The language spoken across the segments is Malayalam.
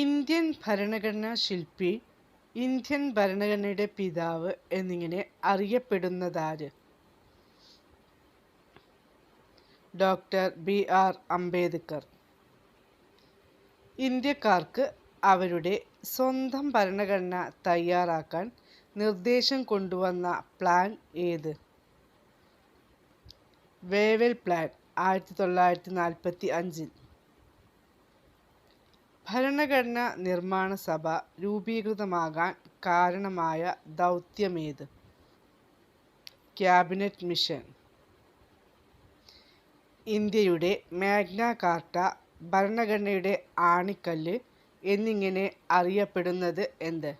ഇന്ത്യൻ ഭരണഘടനാ ശില്പി, ഇന്ത്യൻ ഭരണഘടനയുടെ പിതാവ് എന്നിങ്ങനെ അറിയപ്പെടുന്നതാര്? Doctor BR. അംബേദ്കർ. ഇന്ത്യക്കാർക്ക് അവരുടെ സ്വന്തം ഭരണഘടന തയ്യാറാക്കാൻ നിർദ്ദേശം കൊണ്ടുവന്ന പ്ലാൻ ഏത്? Wavell plan 1945. ഭരണഘടനാ നിർമ്മാണ സഭ രൂപീകൃതമാകാൻ കാരണമായ ദൗത്യമേത്? Cabinet mission. ഇന്ത്യയുടെ മാഗ്ന കാർട്ട, ഭരണഘടനയുടെ ആണിക്കല്ല് എന്നിങ്ങനെ അറിയപ്പെടുന്നത് എന്ത്?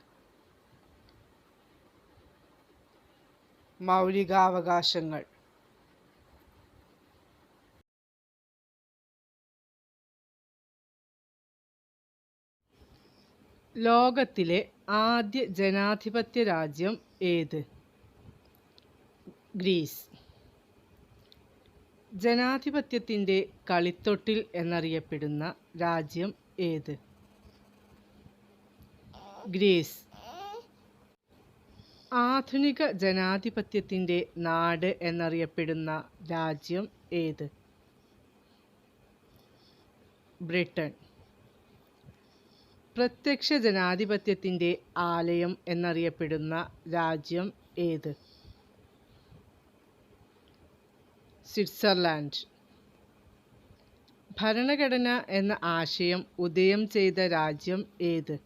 മൗലികാവകാശങ്ങൾ. ലോകത്തിലെ ആദ്യ ജനാധിപത്യ രാജ്യം ഏത്? ഗ്രീസ്. ജനാധിപത്യത്തിൻ്റെ കളിത്തൊട്ടിൽ എന്നറിയപ്പെടുന്ന രാജ്യം ഏത്? ഗ്രീസ്. ആധുനിക ജനാധിപത്യത്തിൻ്റെ നാട് എന്നറിയപ്പെടുന്ന രാജ്യം ഏത്? ബ്രിട്ടൻ. പ്രത്യക്ഷ ജനാധിപത്യത്തിൻ്റെ ആലയം എന്നറിയപ്പെടുന്ന രാജ്യം ഏത്? സ്വിറ്റ്സർലാൻഡ്. ഭരണഘടന എന്ന ആശയം ഉദയം ചെയ്ത രാജ്യം ഏത്?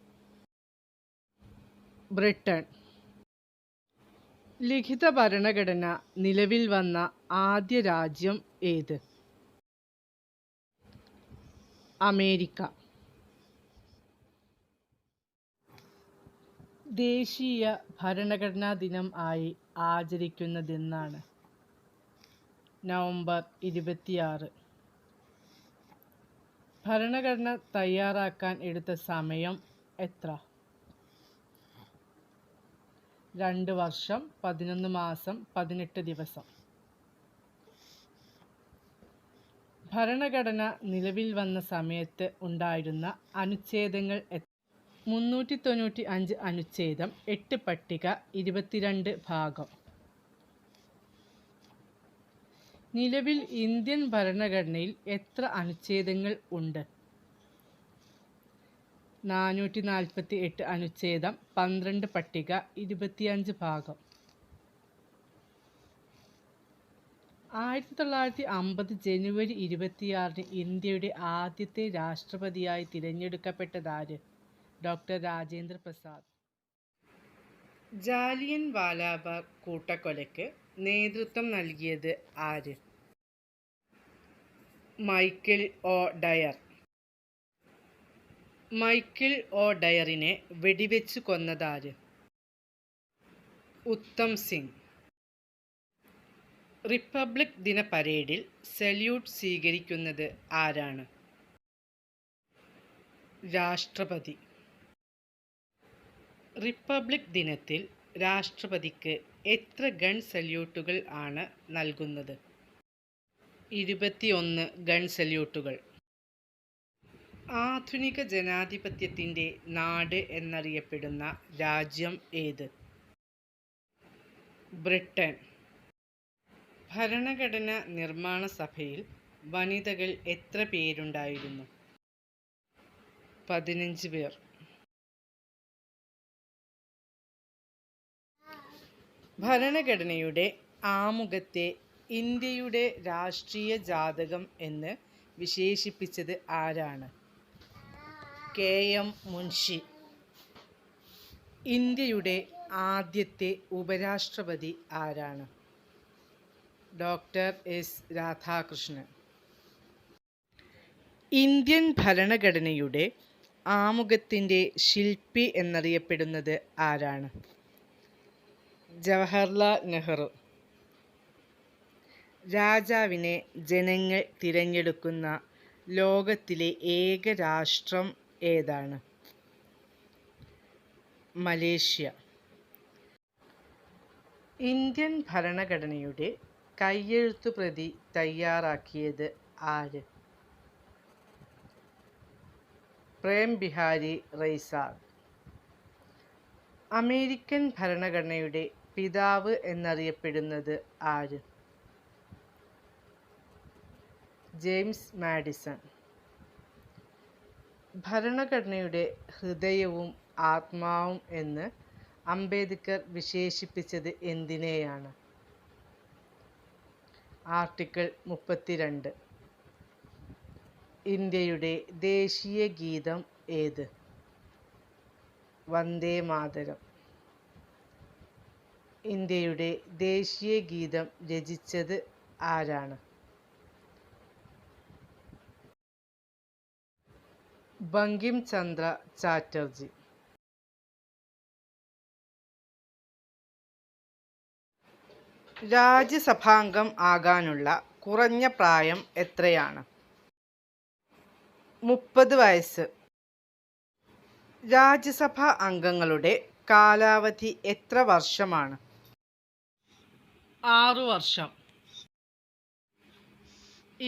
ബ്രിട്ടൻ. ലിഖിത ഭരണഘടന നിലവിൽ വന്ന ആദ്യ രാജ്യം ഏത്? അമേരിക്ക. ദേശീയ ഭരണഘടനാ ദിനം ആയി ആചരിക്കുന്നതെന്നാണ്? നവംബർ 26. ഭരണഘടന തയ്യാറാക്കാൻ എടുത്ത സമയം എത്ര? 2 വർഷം 11 മാസം 18 ദിവസം. ഭരണഘടന നിലവിൽ വന്ന സമയത്ത് ഉണ്ടായിരുന്ന അനുച്ഛേദങ്ങൾ 395 അനുച്ഛേദം, 8 പട്ടിക, 22 ഭാഗം. നിലവിൽ ഇന്ത്യൻ ഭരണഘടനയിൽ എത്ര അനുച്ഛേദങ്ങൾ ഉണ്ട്? 448 അനുച്ഛേദം, 12 പട്ടിക, 25 ഭാഗം. 1950 ജനുവരി 26 ഇന്ത്യയുടെ ആദ്യത്തെ രാഷ്ട്രപതിയായി തിരഞ്ഞെടുക്കപ്പെട്ടതാര്? ഡോക്ടർ രാജേന്ദ്ര പ്രസാദ്. ജാലിയൻ വാലാബാഗ് കൂട്ടക്കൊലയ്ക്ക് നേതൃത്വം നൽകിയത് ആര്? Michael O Dwyer. Michael O ഡയറിനെ വെടിവെച്ചു കൊന്നതാര്? ഉത്തം സിംഗ്. റിപ്പബ്ലിക് ദിന പരേഡിൽ സല്യൂട്ട് സ്വീകരിക്കുന്നത് ആരാണ്? രാഷ്ട്രപതി. റിപ്പബ്ലിക് ദിനത്തിൽ രാഷ്ട്രപതിക്ക് എത്ര ഗൺ സല്യൂട്ടുകൾ ആണ് നൽകുന്നത്? 21 ഗൺ സല്യൂട്ടുകൾ. ആധുനിക ജനാധിപത്യത്തിൻ്റെ നാട് എന്നറിയപ്പെടുന്ന രാജ്യം ഏത്? ബ്രിട്ടൻ. ഭരണഘടന നിർമ്മാണ സഭയിൽ വനിതകൾ എത്ര പേരുണ്ടായിരുന്നു? 15 പേർ. ഭരണഘടനയുടെ ആമുഖത്തെ ഇന്ത്യയുടെ രാഷ്ട്രീയ ജാതകം എന്ന് വിശേഷിപ്പിച്ചത് ആരാണ്? കെ.എം. മുൻഷി. ഇന്ത്യയുടെ ആദ്യത്തെ ഉപരാഷ്ട്രപതി ആരാണ്? Doctor S. രാധാകൃഷ്ണൻ. ഇന്ത്യൻ ഭരണഘടനയുടെ ആമുഖത്തിൻ്റെ ശില്പി എന്നറിയപ്പെടുന്നത് ആരാണ്? ജവഹർലാൽ നെഹ്റു. രാജാവിനെ ജനങ്ങൾ തിരഞ്ഞെടുക്കുന്ന ലോകത്തിലെ ഏക രാഷ്ട്രം ഏതാണ്? മലേഷ്യ. ഇന്ത്യൻ ഭരണഘടനയുടെ കയ്യെഴുത്തുപ്രതി തയ്യാറാക്കിയത് ആര്? പ്രേം ബിഹാരി റൈസാർ. അമേരിക്കൻ ഭരണഘടനയുടെ പിതാവ് എന്നറിയപ്പെടുന്നത് ആര്? James Madison. ഭരണഘടനയുടെ ഹൃദയവും ആത്മാവും എന്ന് അംബേദ്കർ വിശേഷിപ്പിച്ചത് എന്തിനെയാണ്? ആർട്ടിക്കിൾ 32. ഇന്ത്യയുടെ ദേശീയ ഗീതം ഏത്? വന്ദേ മാതരം. ഇന്ത്യയുടെ ദേശീയ ഗീതം രചിച്ചത് ആരാണ്? ബങ്കിം ചന്ദ്ര ചാറ്റർജി. രാജ്യസഭാംഗം ആകാനുള്ള കുറഞ്ഞ പ്രായം എത്രയാണ്? 30 വയസ്സ്. രാജ്യസഭാ അംഗങ്ങളുടെ കാലാവധി എത്ര വർഷമാണ്? 6 വർഷം.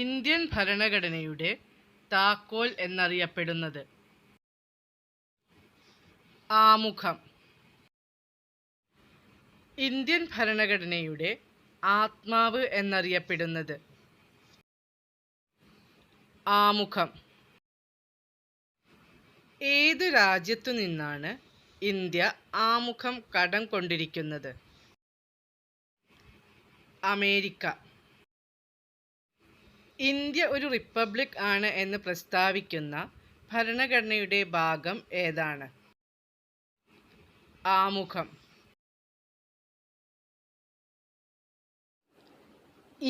ഇന്ത്യൻ ഭരണഘടനയുടെ താക്കോൽ എന്നറിയപ്പെടുന്നത്? ആമുഖം. ഇന്ത്യൻ ഭരണഘടനയുടെ ആത്മാവ് എന്നറിയപ്പെടുന്നത്? ആമുഖം. ഏതു രാജ്യത്തു നിന്നാണ് ഇന്ത്യ ആമുഖം കടം കൊണ്ടിരിക്കുന്നത്? അമേരിക്ക. ഇന്ത്യ ഒരു റിപ്പബ്ലിക് ആണ് എന്ന് പ്രസ്താവിക്കുന്ന ഭരണഘടനയുടെ ഭാഗം ഏതാണ്? ആമുഖം.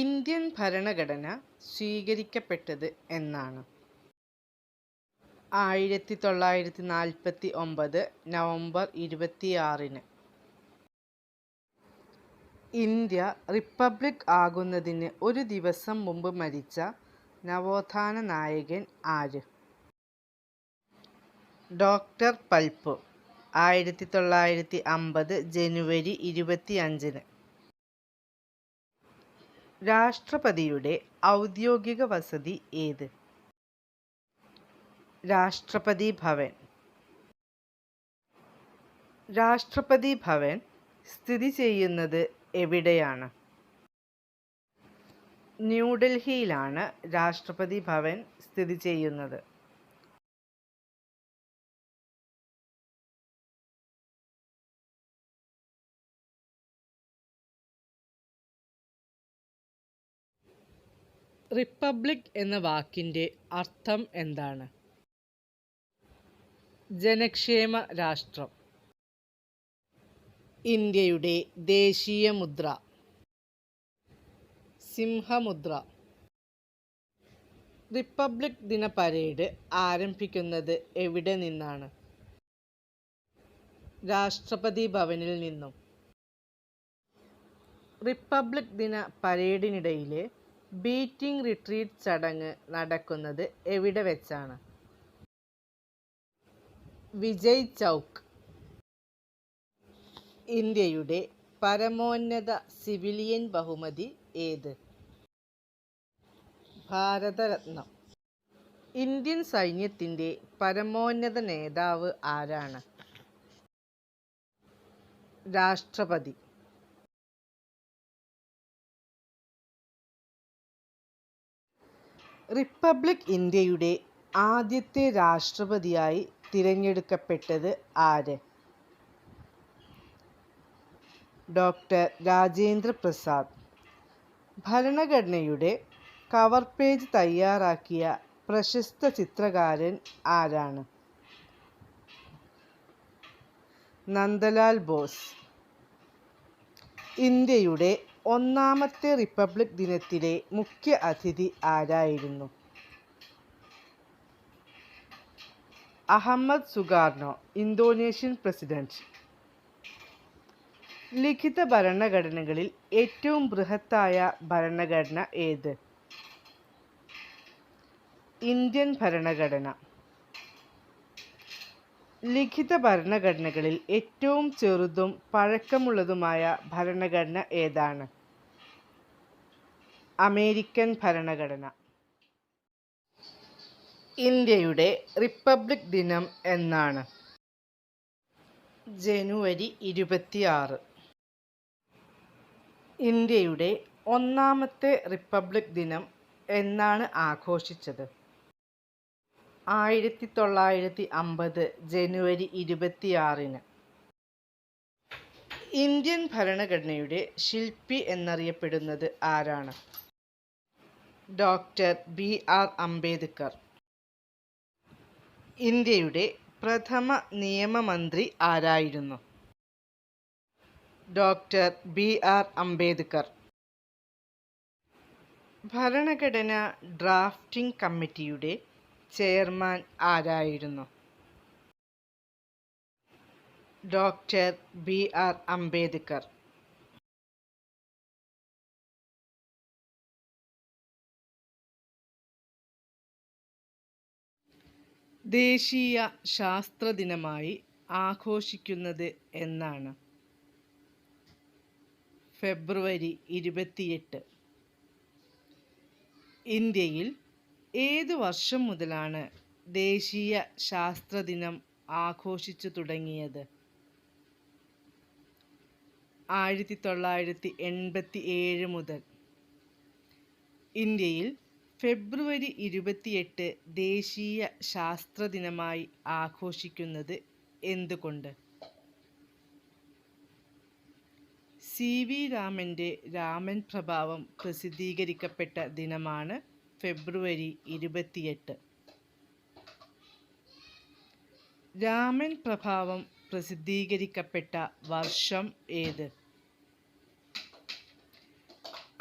ഇന്ത്യൻ ഭരണഘടന സ്വീകരിക്കപ്പെട്ടത് എന്നാണ്? 1949 നവംബർ 26. ഇന്ത്യ റിപ്പബ്ലിക് ആകുന്നതിന് ഒരു ദിവസം മുമ്പ് മരിച്ച നവോത്ഥാന നായകൻ ആര്? ഡോക്ടർ പൽപ്. 1950 ജനുവരി 25. രാഷ്ട്രപതിയുടെ ഔദ്യോഗിക വസതി ഏത്? രാഷ്ട്രപതി ഭവൻ. രാഷ്ട്രപതി ഭവൻ സ്ഥിതി ചെയ്യുന്നത് എവിടെയാണ്? ന്യൂഡൽഹിയിലാണ് രാഷ്ട്രപതി ഭവൻ സ്ഥിതി ചെയ്യുന്നത്. റിപ്പബ്ലിക് എന്ന വാക്കിൻ്റെ അർത്ഥം എന്താണ്? ജനക്ഷേമ രാഷ്ട്രം. ഇന്ത്യയുടെ ദേശീയ മുദ്ര? സിംഹമുദ്ര. റിപ്പബ്ലിക് ദിന പരേഡ് ആരംഭിക്കുന്നത് എവിടെ നിന്നാണ്? രാഷ്ട്രപതി ഭവനിൽ നിന്നും. റിപ്പബ്ലിക് ദിന പരേഡിനിടയിലെ ബീറ്റിംഗ് റിട്രീറ്റ് ചടങ്ങ് നടക്കുന്നത് എവിടെ വെച്ചാണ്? വിജയ് ചൗക്ക്. ഇന്ത്യയുടെ പരമോന്നത സിവിലിയൻ ബഹുമതി ഏത്? ഭാരതരത്നം. ഇന്ത്യൻ സൈന്യത്തിൻ്റെ പരമോന്നത നേതാവ് ആരാണ്? രാഷ്ട്രപതി. റിപ്പബ്ലിക് ഇന്ത്യയുടെ ആദ്യത്തെ രാഷ്ട്രപതിയായി തിരഞ്ഞെടുക്കപ്പെട്ടത് ആര്? ഡോക്ടർ രാജേന്ദ്ര പ്രസാദ്. ഭരണഘടനയുടെ കവർ പേജ് തയ്യാറാക്കിയ പ്രശസ്ത ചിത്രകാരൻ ആരാണ്? നന്ദലാൽ ബോസ്. ഇന്ത്യയുടെ ഒന്നാമത്തെ റിപ്പബ്ലിക് ദിനത്തിലെ മുഖ്യ അതിഥി ആരായിരുന്നു? Ahmed Sukarno, Indonesian president. ലിഖിത ഭരണഘടനകളിൽ ഏറ്റവും ബൃഹത്തായ ഭരണഘടന ഏത്? ഇന്ത്യൻ ഭരണഘടന. ലിഖിത ഭരണഘടനകളിൽ ഏറ്റവും ചെറുതും പഴക്കമുള്ളതുമായ ഭരണഘടന ഏതാണ്? അമേരിക്കൻ ഭരണഘടന. ഇന്ത്യയുടെ റിപ്പബ്ലിക് ദിനം എന്നാണ്? ജനുവരി 26. ഇന്ത്യയുടെ ഒന്നാമത്തെ റിപ്പബ്ലിക് ദിനം എന്നാണ് ആഘോഷിച്ചത്? 1950 ജനുവരി 26. ഇന്ത്യൻ ഭരണഘടനയുടെ ശില്പി എന്നറിയപ്പെടുന്നത് ആരാണ്? Doctor BR Ambedkar. ഇന്ത്യയുടെ പ്രഥമ നിയമമന്ത്രി ആരായിരുന്നു? Doctor BR Ambedkar. ഭരണഘടനാ ഡ്രാഫ്റ്റിംഗ് കമ്മിറ്റിയുടെ ചെയർമാൻ ആരായിരുന്നു? Doctor BR Ambedkar. ദേശീയ ശാസ്ത്ര ദിനമായി ആഘോഷിക്കുന്നത് എന്നാണ്? ഫെബ്രുവരി 28. ഇന്ത്യയിൽ ഏതു വർഷം മുതലാണ് ദേശീയ ശാസ്ത്ര ദിനം ആഘോഷിച്ചു തുടങ്ങിയത്? 1987 മുതൽ. ഇന്ത്യയിൽ ഫെബ്രുവരി 28 ദേശീയ ശാസ്ത്ര ദിനമായി ആഘോഷിക്കുന്നത് എന്തുകൊണ്ട്? CV രാമൻ്റെ രാമൻ പ്രഭാവം പ്രസിദ്ധീകരിക്കപ്പെട്ട ദിനമാണ് ഫെബ്രുവരി 28. രാമൻ പ്രഭാവം പ്രസിദ്ധീകരിക്കപ്പെട്ട വർഷം ഏത്?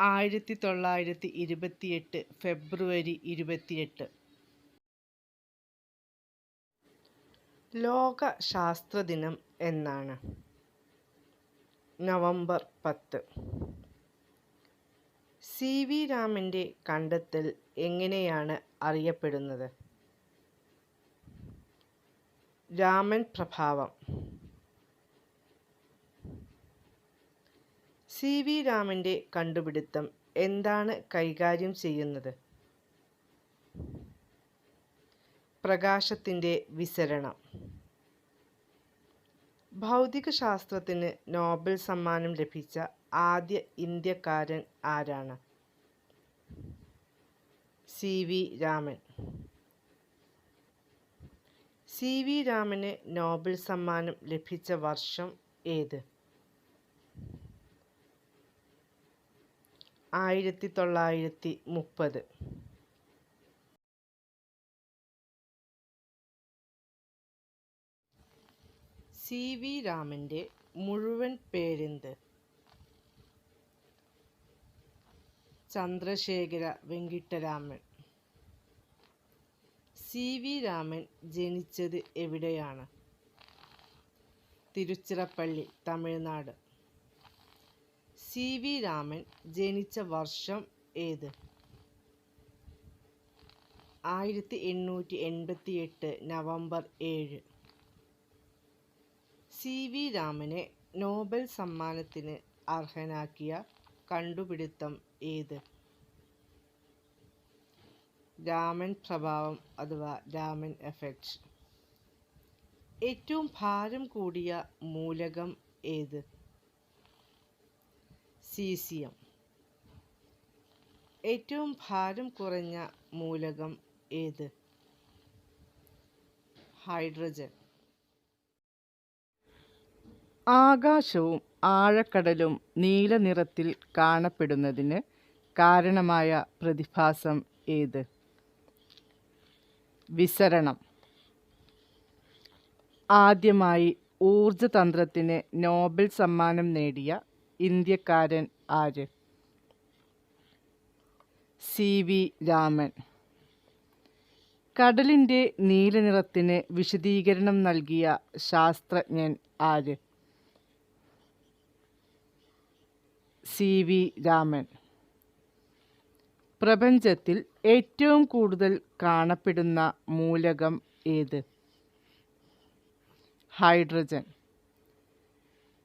1928 ഫെബ്രുവരി 28. ലോക ശാസ്ത്ര ദിനം എന്നാണ്? നവംബർ 10. CV രാമൻ്റെ കണ്ടെത്തൽ എങ്ങനെയാണ് അറിയപ്പെടുന്നത്? രാമൻ പ്രഭാവം. CV രാമൻ്റെ കണ്ടുപിടുത്തം എന്താണ് കൈകാര്യം ചെയ്യുന്നത്? പ്രകാശത്തിൻ്റെ വിസരണം. ഭൗതികശാസ്ത്രത്തിന് നോബൽ സമ്മാനം ലഭിച്ച ആദ്യ ഇന്ത്യക്കാരൻ ആരാണ്? CV രാമൻ. CV രാമന് നോബൽ സമ്മാനം ലഭിച്ച വർഷം ഏത്? 1930. CV രാമൻ്റെ മുഴുവൻ പേരെന്ത്? ചന്ദ്രശേഖര വെങ്കിട്ടരാമൻ. CV രാമൻ ജനിച്ചത് എവിടെയാണ്? തിരുച്ചിറപ്പള്ളി, തമിഴ്നാട്. CV രാമൻ ജനിച്ച വർഷം ഏത്? 1888 നവംബർ 7. CV രാമനെ നോബൽ സമ്മാനത്തിന് അർഹനാക്കിയ കണ്ടുപിടുത്തം ഏത്? രാമൻ പ്രഭാവം അഥവാ രാമൻ എഫക്റ്റ്. ഏറ്റവും ഭാരം കൂടിയ മൂലകം ഏത്? സീസിയം. ഏറ്റവും ഭാരം കുറഞ്ഞ മൂലകം ഏത്? ഹൈഡ്രജൻ. ആകാശവും ആഴക്കടലും നീല നിറത്തിൽ കാണപ്പെടുന്നതിന് കാരണമായ പ്രതിഭാസം ഏത്? വിസരണം. ആദ്യമായി ഊർജതന്ത്രത്തിന് നോബൽ സമ്മാനം നേടിയ ഇന്ത്യക്കാരൻ ആര്? CV രാമൻ. കടലിൻ്റെ നീലനിറത്തിന് വിശദീകരണം നൽകിയ ശാസ്ത്രജ്ഞൻ ആര്? CV രാമൻ. പ്രപഞ്ചത്തിൽ ഏറ്റവും കൂടുതൽ കാണപ്പെടുന്ന മൂലകം ഏത്? ഹൈഡ്രജൻ.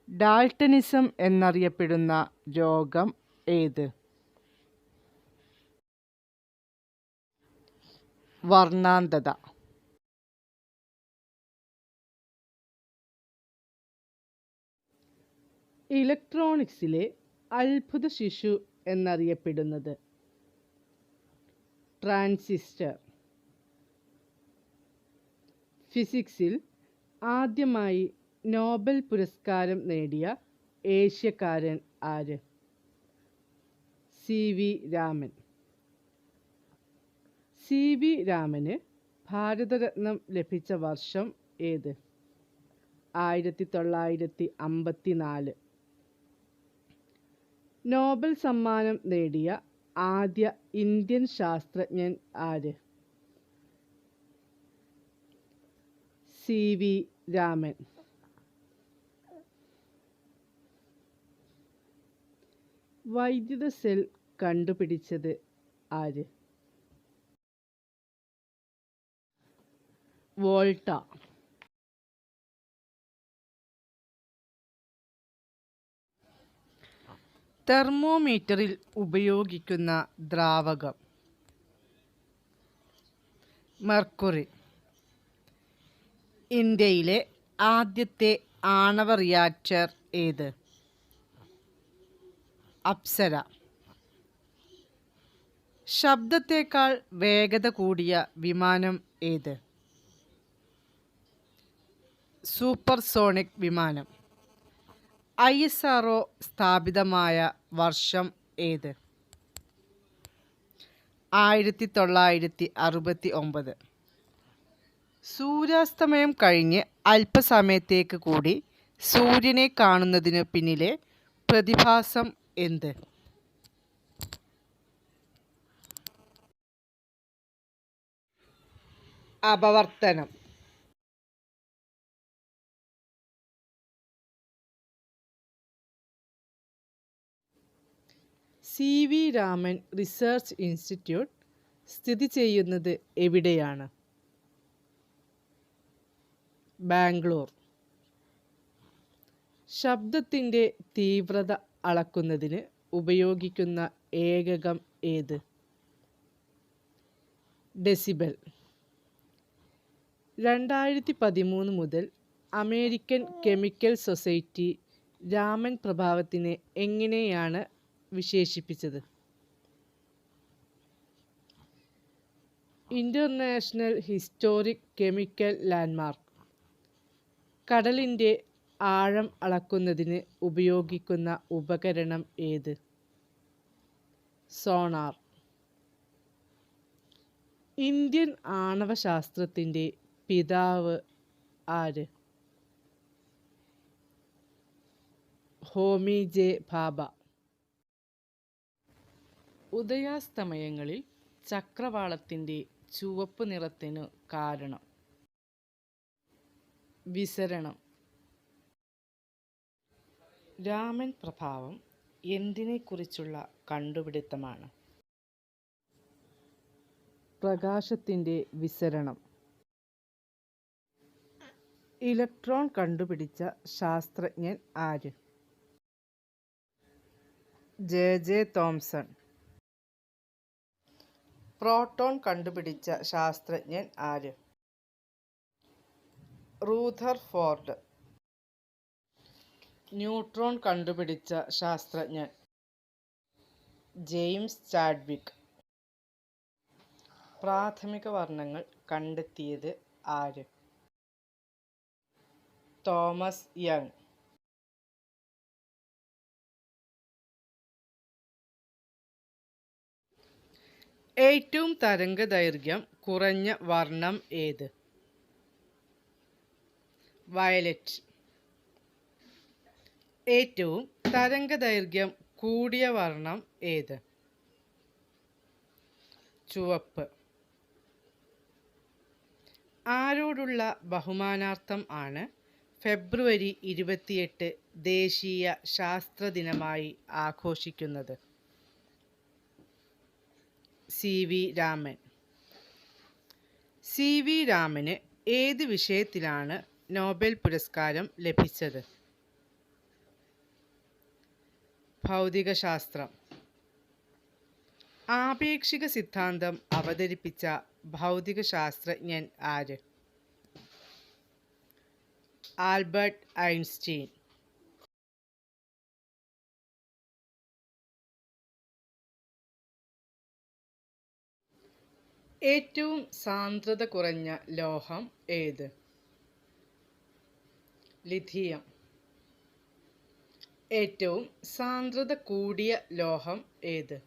ഡാൾട്ടനിസം എന്നറിയപ്പെടുന്ന രോഗം ഏത്? വർണ്ണാന്തത. ഇലക്ട്രോണിക്സിലെ അത്ഭുത ശിശു എന്നറിയപ്പെടുന്നത് ട്രാൻസിസ്റ്റർ. ഫിസിക്സിൽ ആദ്യമായി നോബൽ പുരസ്കാരം നേടിയ ഏഷ്യക്കാരൻ ആര്? CV രാമൻ. CV രാമന് ഭാരതരത്നം ലഭിച്ച വർഷം ഏത്? 1954. നോബൽ സമ്മാനം നേടിയ ആദ്യ ഇന്ത്യൻ ശാസ്ത്രജ്ഞൻ ആര്? CV രാമൻ. വൈദ്യുത സെൽ കണ്ടുപിടിച്ചത് ആര്? വോൾട്ട. തെർമോമീറ്ററിൽ ഉപയോഗിക്കുന്ന ദ്രാവകം മെർക്കുറി. ഇന്ത്യയിലെ ആദ്യത്തെ ആണവ റിയാക്ടർ ഏത്? അപ്സര. ശബ്ദത്തേക്കാൾ വേഗത കൂടിയ വിമാനം ഏത്? സൂപ്പർസോണിക് വിമാനം. ISRO സ്ഥാപിതമായ വർഷം ഏത്? 1969. സൂര്യാസ്തമയം കഴിഞ്ഞ് അല്പസമയത്തേക്ക് കൂടി സൂര്യനെ കാണുന്നതിനു പിന്നിലെ പ്രതിഭാസം എന്ത്? അപവർത്തനം. CV രാമൻ റിസർച്ച് ഇൻസ്റ്റിറ്റ്യൂട്ട് സ്ഥിതി ചെയ്യുന്നത് എവിടെയാണ്? ബാംഗ്ലൂർ. ശബ്ദത്തിൻ്റെ തീവ്രത അളക്കുന്നതിന് ഉപയോഗിക്കുന്ന ഏകകം ഏത്? ഡെസിബൽ. 2013 മുതൽ അമേരിക്കൻ കെമിക്കൽ സൊസൈറ്റി രാമൻ പ്രഭാവത്തിനെ എങ്ങനെയാണ് വിശേഷിപ്പിച്ചത്? International historic chemical landmark. കടലിൻ്റെ ആഴം അളക്കുന്നതിന് ഉപയോഗിക്കുന്ന ഉപകരണം ഏത്? സോണാർ. ഇന്ത്യൻ ആണവശാസ്ത്രത്തിൻ്റെ പിതാവ് ആര്? ഹോമി ജെ ഭാഭ. ഉദയാസ്തമയങ്ങളിൽ ചക്രവാളത്തിൻ്റെ ചുവപ്പ് നിറത്തിനു കാരണം? വിസരണം. രാമൻ പ്രഭാവം എന്തിനെക്കുറിച്ചുള്ള കണ്ടുപിടുത്തമാണ്? പ്രകാശത്തിൻ്റെ വിസരണം. ഇലക്ട്രോൺ കണ്ടുപിടിച്ച ശാസ്ത്രജ്ഞൻ ആര്? JJ Thomson. പ്രോട്ടോൺ കണ്ടുപിടിച്ച ശാസ്ത്രജ്ഞൻ ആര്? റൂദർഫോർഡ്. ന്യൂട്രോൺ കണ്ടുപിടിച്ച ശാസ്ത്രജ്ഞൻ? James Chadwick. പ്രാഥമിക വർണ്ണങ്ങൾ കണ്ടെത്തിയത് ആര്? Thomas young. ഏറ്റവും തരംഗദൈർഘ്യം കുറഞ്ഞ വർണ്ണം ഏത്? വയലറ്റ്. ഏറ്റവും തരംഗദൈർഘ്യം കൂടിയ വർണ്ണം ഏത്? ചുവപ്പ്. ആരോടുള്ള ബഹുമാനാർത്ഥം ആണ് ഫെബ്രുവരി 28 ദേശീയ ശാസ്ത്രദിനമായി ആഘോഷിക്കുന്നത്? CV രാമൻ. CV രാമന് ഏത് വിഷയത്തിലാണ് നോബൽ പുരസ്കാരം ലഭിച്ചത്? ഭൗതികശാസ്ത്രം. ആപേക്ഷിക സിദ്ധാന്തം അവതരിപ്പിച്ച ഭൗതിക ശാസ്ത്രജ്ഞൻ ആര്? Albert Einstein. ഏറ്റവും സാന്ദ്രത കുറഞ്ഞ ലോഹം ഏത്? ലിഥിയം. ഏറ്റവും സാന്ദ്രത കൂടിയ ലോഹം ഏത്?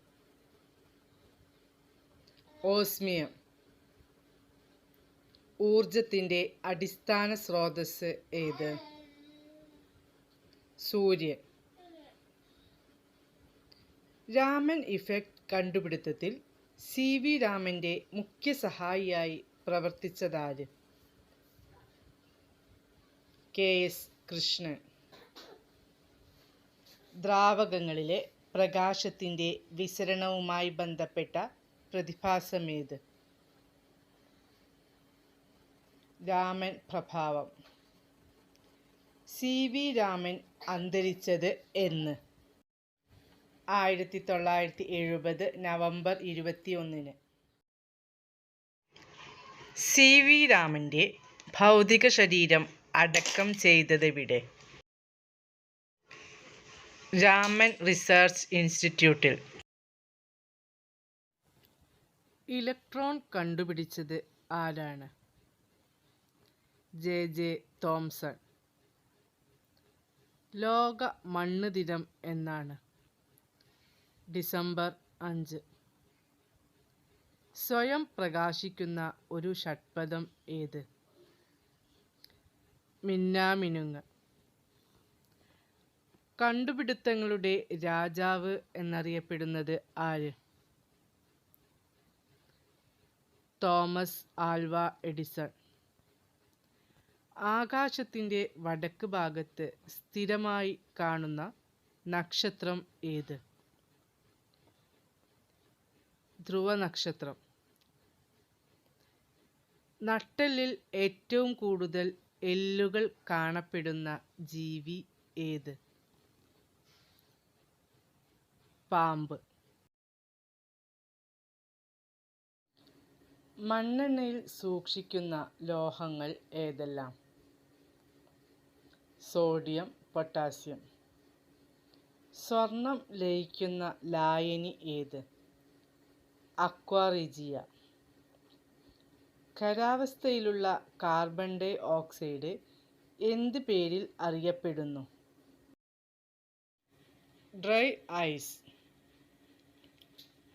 ഓസ്മിയം. ഊർജത്തിൻ്റെ അടിസ്ഥാന സ്രോതസ്സ് ഏത്? സൂര്യൻ. രാമൻ ഇഫക്റ്റ് കണ്ടുപിടുത്തത്തിൽ CV രാമൻ്റെ മുഖ്യ സഹായിയായി പ്രവർത്തിച്ചതാര്? KS കൃഷ്ണൻ. ദ്രാവകങ്ങളിലെ പ്രകാശത്തിൻ്റെ വിസരണവുമായി ബന്ധപ്പെട്ട പ്രതിഭാസമേത്? രാമൻ പ്രഭാവം. CV രാമൻ അന്തരിച്ചത് എന്ന്? 1970 നവംബർ 21. CV രാമൻ്റെ ഭൗതിക ശരീരം അടക്കം ചെയ്തതെവിടെ? രാമൻ റിസർച്ച് ഇൻസ്റ്റിറ്റ്യൂട്ടിൽ. ഇലക്ട്രോൺ കണ്ടുപിടിച്ചത് ആരാണ്? JJ Thomson. ലോക മണ്ണ് ദിനം എന്നാണ്? ഡിസംബർ 5. സ്വയം പ്രകാശിക്കുന്ന ഒരു ഷഡ്പദം ഏത്? മിന്നാമിനുങ്ങ്. കണ്ടുപിടുത്തങ്ങളുടെ രാജാവ് എന്നറിയപ്പെടുന്നത് ആര്? Thomas Alva Edison. ആകാശത്തിൻ്റെ വടക്ക് ഭാഗത്ത് സ്ഥിരമായി കാണുന്ന നക്ഷത്രം ഏത്? ധ്രുവനക്ഷത്രം. നട്ടെല്ലിൽ ഏറ്റവും കൂടുതൽ എല്ലുകൾ കാണപ്പെടുന്ന ജീവി ഏത്? പാമ്പ്. മണ്ണെണ്ണയിൽ സൂക്ഷിക്കുന്ന ലോഹങ്ങൾ ഏതെല്ലാം? Sodium, potassium. സ്വർണം ലയിക്കുന്ന ലായനി ഏത്? അക്വാ റീജിയ. ഖരാവസ്ഥയിലുള്ള കാർബൺ ഡൈ ഓക്സൈഡ് എന്ത് പേരിൽ അറിയപ്പെടുന്നു? Dry ice.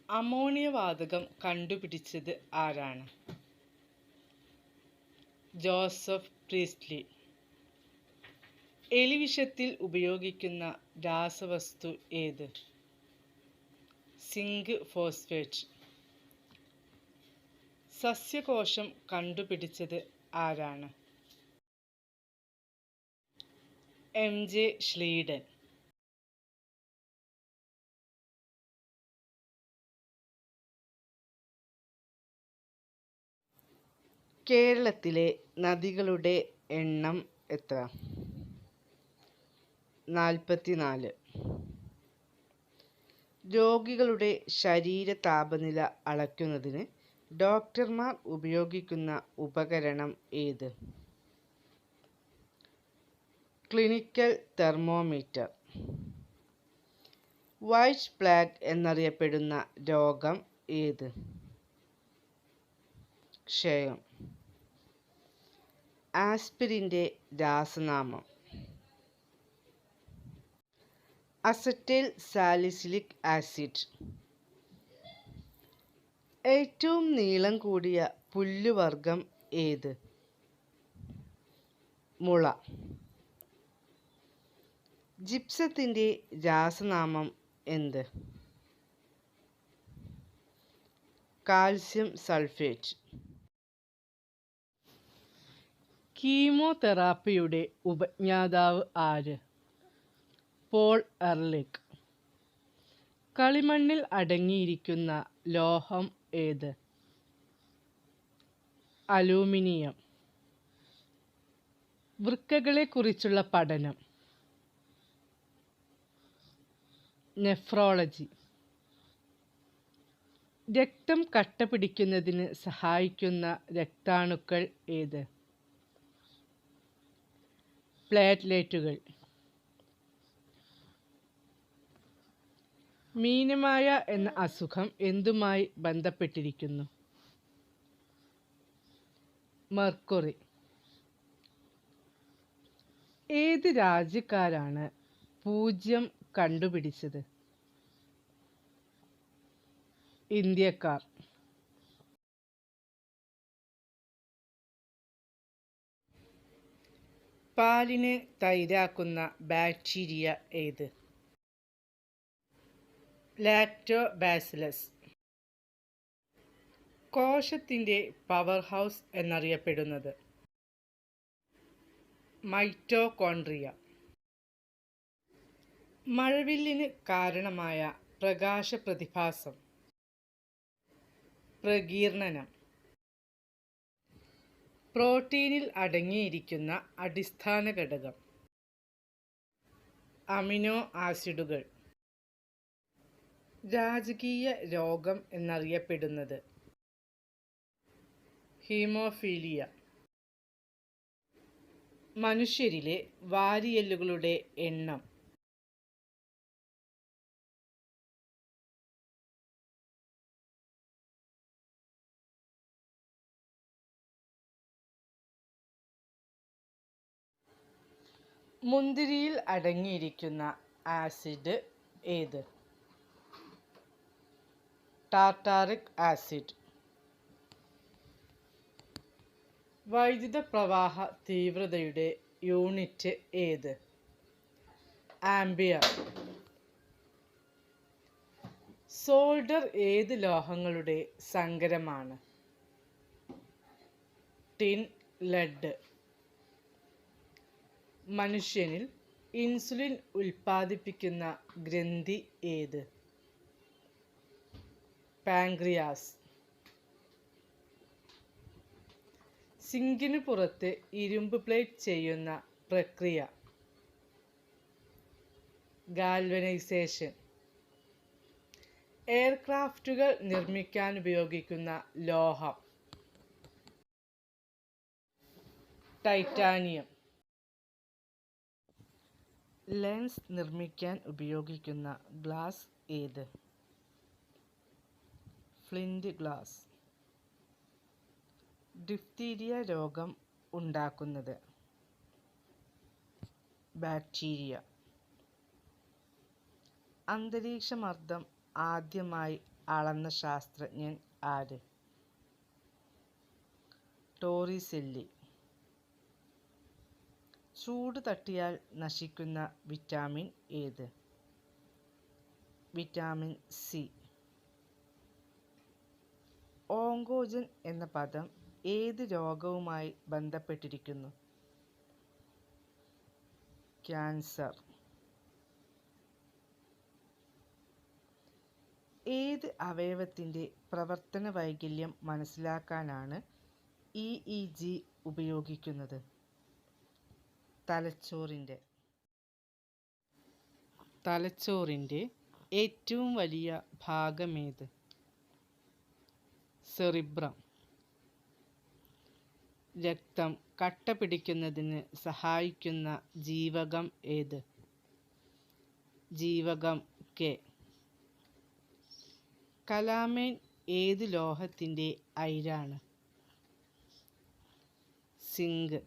അമോണിയ വാതകം കണ്ടുപിടിച്ചത് ആരാണ്? Joseph Priestley. എലിവിഷത്തിൽ ഉപയോഗിക്കുന്ന രാസവസ്തു ഏത്? Zinc phosphate. സസ്യകോശം കണ്ടുപിടിച്ചത് ആരാണ്? MJ Schleiden. കേരളത്തിലെ നദികളുടെ എണ്ണം എത്ര? 44. രോഗികളുടെ ശരീര താപനില അളക്കുന്നതിന് ഡോക്ടർമാർ ഉപയോഗിക്കുന്ന ഉപകരണം ഏത്? Clinical thermometer. വൈറ്റ് പ്ലാഗ് എന്നറിയപ്പെടുന്ന രോഗം ഏത്? ക്ഷയം. ആസ്പിരിൻ്റെ രാസനാമം? Acetyl salicylic acid. ഏറ്റവും നീളം കൂടിയ പുല്ലുവർഗം ഏത്? മുള. ജിപ്സത്തിൻ്റെ രാസനാമം എന്ത്? Calcium sulphate. കീമോതെറാപ്പിയുടെ ഉപജ്ഞാതാവ് ആര്? Paul Ehrlich. കളിമണ്ണിൽ അടങ്ങിയിരിക്കുന്ന ലോഹം ഏത്? അലൂമിനിയം. വൃക്കകളെക്കുറിച്ചുള്ള പഠനം? നെഫ്രോളജി. രക്തം കട്ട പിടിക്കുന്നതിന് സഹായിക്കുന്ന രക്താണുക്കൾ ഏത്? പ്ലേറ്റ്ലെറ്റുകൾ. മീനമായ എന്ന അസുഖം എന്തുമായി ബന്ധപ്പെട്ടിരിക്കുന്നു? മെർക്കുറി. ഏത് രാജ്യക്കാരാണ് പൂജ്യം കണ്ടുപിടിച്ചത്? ഇന്ത്യക്കാർ. പാലിനെ തൈരാക്കുന്ന ബാക്ടീരിയ ഏത്? ലാക്ടോബാസിലസ്. കോശത്തിൻ്റെ പവർ ഹൗസ് എന്നറിയപ്പെടുന്നത്? മൈറ്റോകോൺട്രിയ. മഴവില്ലിന് കാരണമായ പ്രകാശ പ്രതിഭാസം? പ്രകീർണനം. പ്രോട്ടീനിൽ അടങ്ങിയിരിക്കുന്ന അടിസ്ഥാന ഘടകം? അമിനോ ആസിഡുകൾ. രാജകീയ രോഗം എന്നറിയപ്പെടുന്നത്? ഹീമോഫീലിയ. മനുഷ്യരിലെ വാരിയെല്ലുകളുടെ എണ്ണം? മുന്തിരിയിൽ അടങ്ങിയിരിക്കുന്ന ആസിഡ് ഏത്? Tartaric acid. വൈദ്യുത പ്രവാഹ തീവ്രതയുടെ യൂണിറ്റ് ഏത്? ആംപിയർ. സോൾഡർ ഏത് ലോഹങ്ങളുടെ സങ്കരമാണ്? Tin, lead. മനുഷ്യനിൽ ഇൻസുലിൻ ഉൽപ്പാദിപ്പിക്കുന്ന ഗ്രന്ഥി ഏത്? പാൻക്രിയാസ്. സിങ്കിനു പുറത്ത് ഇരുമ്പ് പ്ലേറ്റ് ചെയ്യുന്ന പ്രക്രിയ? ഗാൽവനൈസേഷൻ. എയർക്രാഫ്റ്റുകൾ നിർമ്മിക്കാൻ ഉപയോഗിക്കുന്ന ലോഹം? ടൈറ്റാനിയം. ലെൻസ് നിർമ്മിക്കാൻ ഉപയോഗിക്കുന്ന ഗ്ലാസ് ഏത്? Flint glass. ഡിഫ്തീരിയ രോഗം ഉണ്ടാക്കുന്നത്? ബാക്ടീരിയ. അന്തരീക്ഷമർദ്ദം ആദ്യമായി അളന്ന ശാസ്ത്രജ്ഞൻ ആര്? ടോറിസെല്ലി. ചൂട് തട്ടിയാൽ നശിക്കുന്ന വിറ്റാമിൻ ഏത്? Vitamin C. ഓങ്കോജൻ എന്ന പദം ഏത് രോഗവുമായി ബന്ധപ്പെട്ടിരിക്കുന്നു? ക്യാൻസർ. ഏത് അവയവത്തിൻ്റെ പ്രവർത്തന വൈകല്യം മനസ്സിലാക്കാനാണ് EEG ഉപയോഗിക്കുന്നത്? തലച്ചോറിൻ്റെ. തലച്ചോറിൻ്റെ ഏറ്റവും വലിയ ഭാഗമേത്? സെറിബ്രം. രക്തം കട്ട പിടിക്കുന്നതിന് സഹായിക്കുന്ന ജീവകം ഏത്? ജീവകം കെ. കലാമൈൻ ഏത് ലോഹത്തിൻ്റെ അയിരാണ്? സിങ്ക്.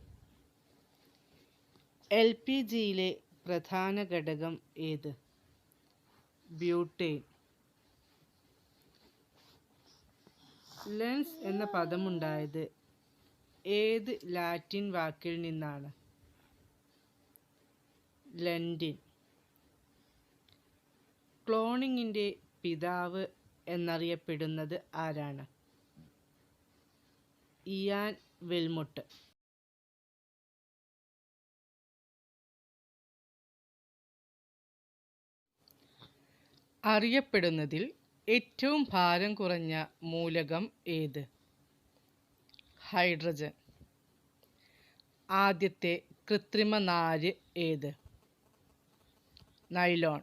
LPGയിലെ പ്രധാന ഘടകം ഏത്? ബ്യൂട്ടേൻ. ലെൻസ് എന്ന പദമുണ്ടായത് ഏത് ലാറ്റിൻ വാക്കിൽ നിന്നാണ്? ലൻഡിൻ. ക്ലോണിങ്ങിൻ്റെ പിതാവ് എന്നറിയപ്പെടുന്നത് ആരാണ്? ഇയാൻ വെൽമുട്ട്. അറിയപ്പെടുന്നതിൽ ഏറ്റവും ഭാരം കുറഞ്ഞ മൂലകം ഏത്? ഹൈഡ്രജൻ. ആദ്യത്തെ കൃത്രിമ നാര് ഏത്? നൈലോൺ.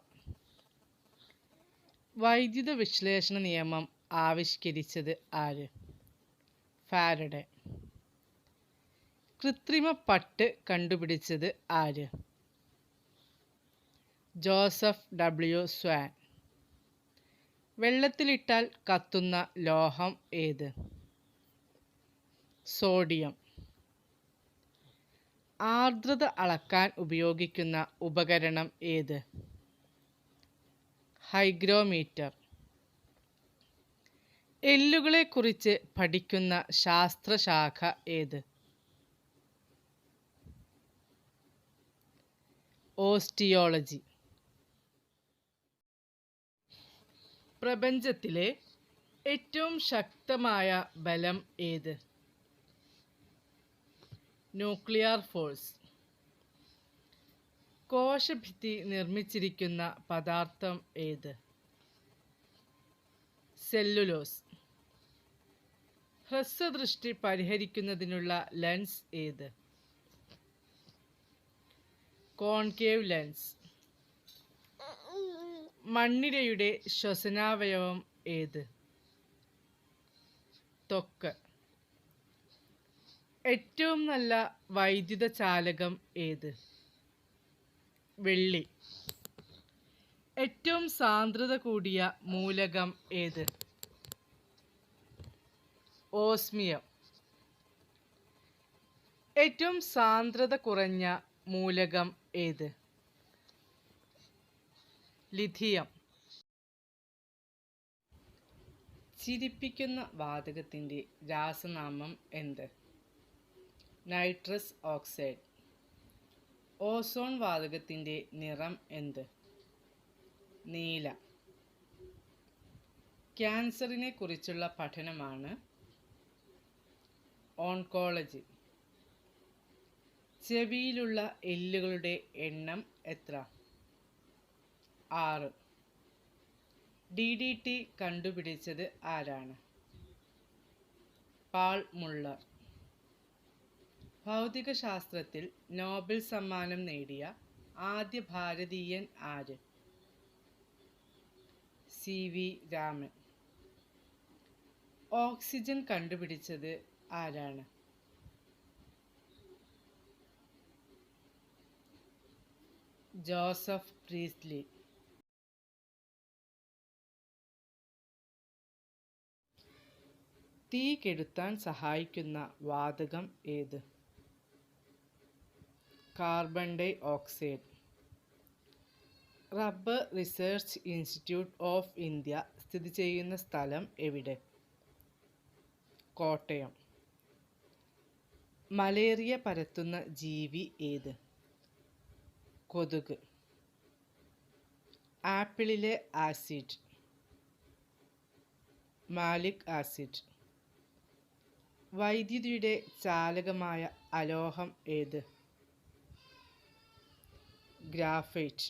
വൈദ്യുത വിശ്ലേഷണ നിയമം ആവിഷ്കരിച്ചത് ആര്? ഫാരഡെ. കൃത്രിമ പട്ട് കണ്ടുപിടിച്ചത് ആര്? Joseph W swan. വെള്ളത്തിലിട്ടാൽ കത്തുന്ന ലോഹം ഏത്? സോഡിയം. ആർദ്രത അളക്കാൻ ഉപയോഗിക്കുന്ന ഉപകരണം ഏത്? ഹൈഗ്രോമീറ്റർ. എല്ലുകളെക്കുറിച്ച് പഠിക്കുന്ന ശാസ്ത്രശാഖ ഏത്? ഓസ്റ്റിയോളജി. പ്രപഞ്ചത്തിലെ ഏറ്റവും ശക്തമായ ബലം ഏത്? Nuclear force. കോശഭിത്തി നിർമ്മിച്ചിരിക്കുന്ന പദാർത്ഥം ഏത്? സെല്ലുലോസ്. ഹ്രസ്വദൃഷ്ടി പരിഹരിക്കുന്നതിനുള്ള ലെൻസ് ഏത്? Concave lens. മണ്ണിരയുടെ ശ്വസനാവയവം ഏത്? ത്വക്ക്. ഏറ്റവും നല്ല വൈദ്യുത ചാലകം ഏത്? വെള്ളി. ഏറ്റവും സാന്ദ്രത കൂടിയ മൂലകം ഏത്? ഓസ്മിയം. ഏറ്റവും സാന്ദ്രത കുറഞ്ഞ മൂലകം ഏത്? ലിഥിയം. ചിരിപ്പിക്കുന്ന വാതകത്തിൻ്റെ രാസനാമം എന്ത്? Nitrous oxide. ഓസോൺ വാതകത്തിൻ്റെ നിറം എന്ത്? നീല. ക്യാൻസറിനെ കുറിച്ചുള്ള പഠനമാണ് ഓൺകോളജി. ചെവിയിലുള്ള എല്ലുകളുടെ എണ്ണം എത്ര? 6. DDT കണ്ടുപിടിച്ചത് ആരാണ്? പാൾ മുള്ളർ. ഭൗതികശാസ്ത്രത്തിൽ നോബൽ സമ്മാനം നേടിയ ആദ്യ ഭാരതീയൻ ആര്? CV രാമൻ. ഓക്സിജൻ കണ്ടുപിടിച്ചത് ആരാണ്? Joseph Priestley. തീ കെടുത്താൻ സഹായിക്കുന്ന വാതകം ഏത്? Carbon dioxide. Rubber research institute of India സ്ഥിതി ചെയ്യുന്ന സ്ഥലം എവിടെ? കോട്ടയം. മലേറിയ പരത്തുന്ന ജീവി ഏത്? കൊതുക്. ആപ്പിളിലെ ആസിഡ്? Malic acid. വൈദ്യുതിയുടെ ചാലകമായ അലോഹം ഏത്? ഗ്രാഫൈറ്റ്.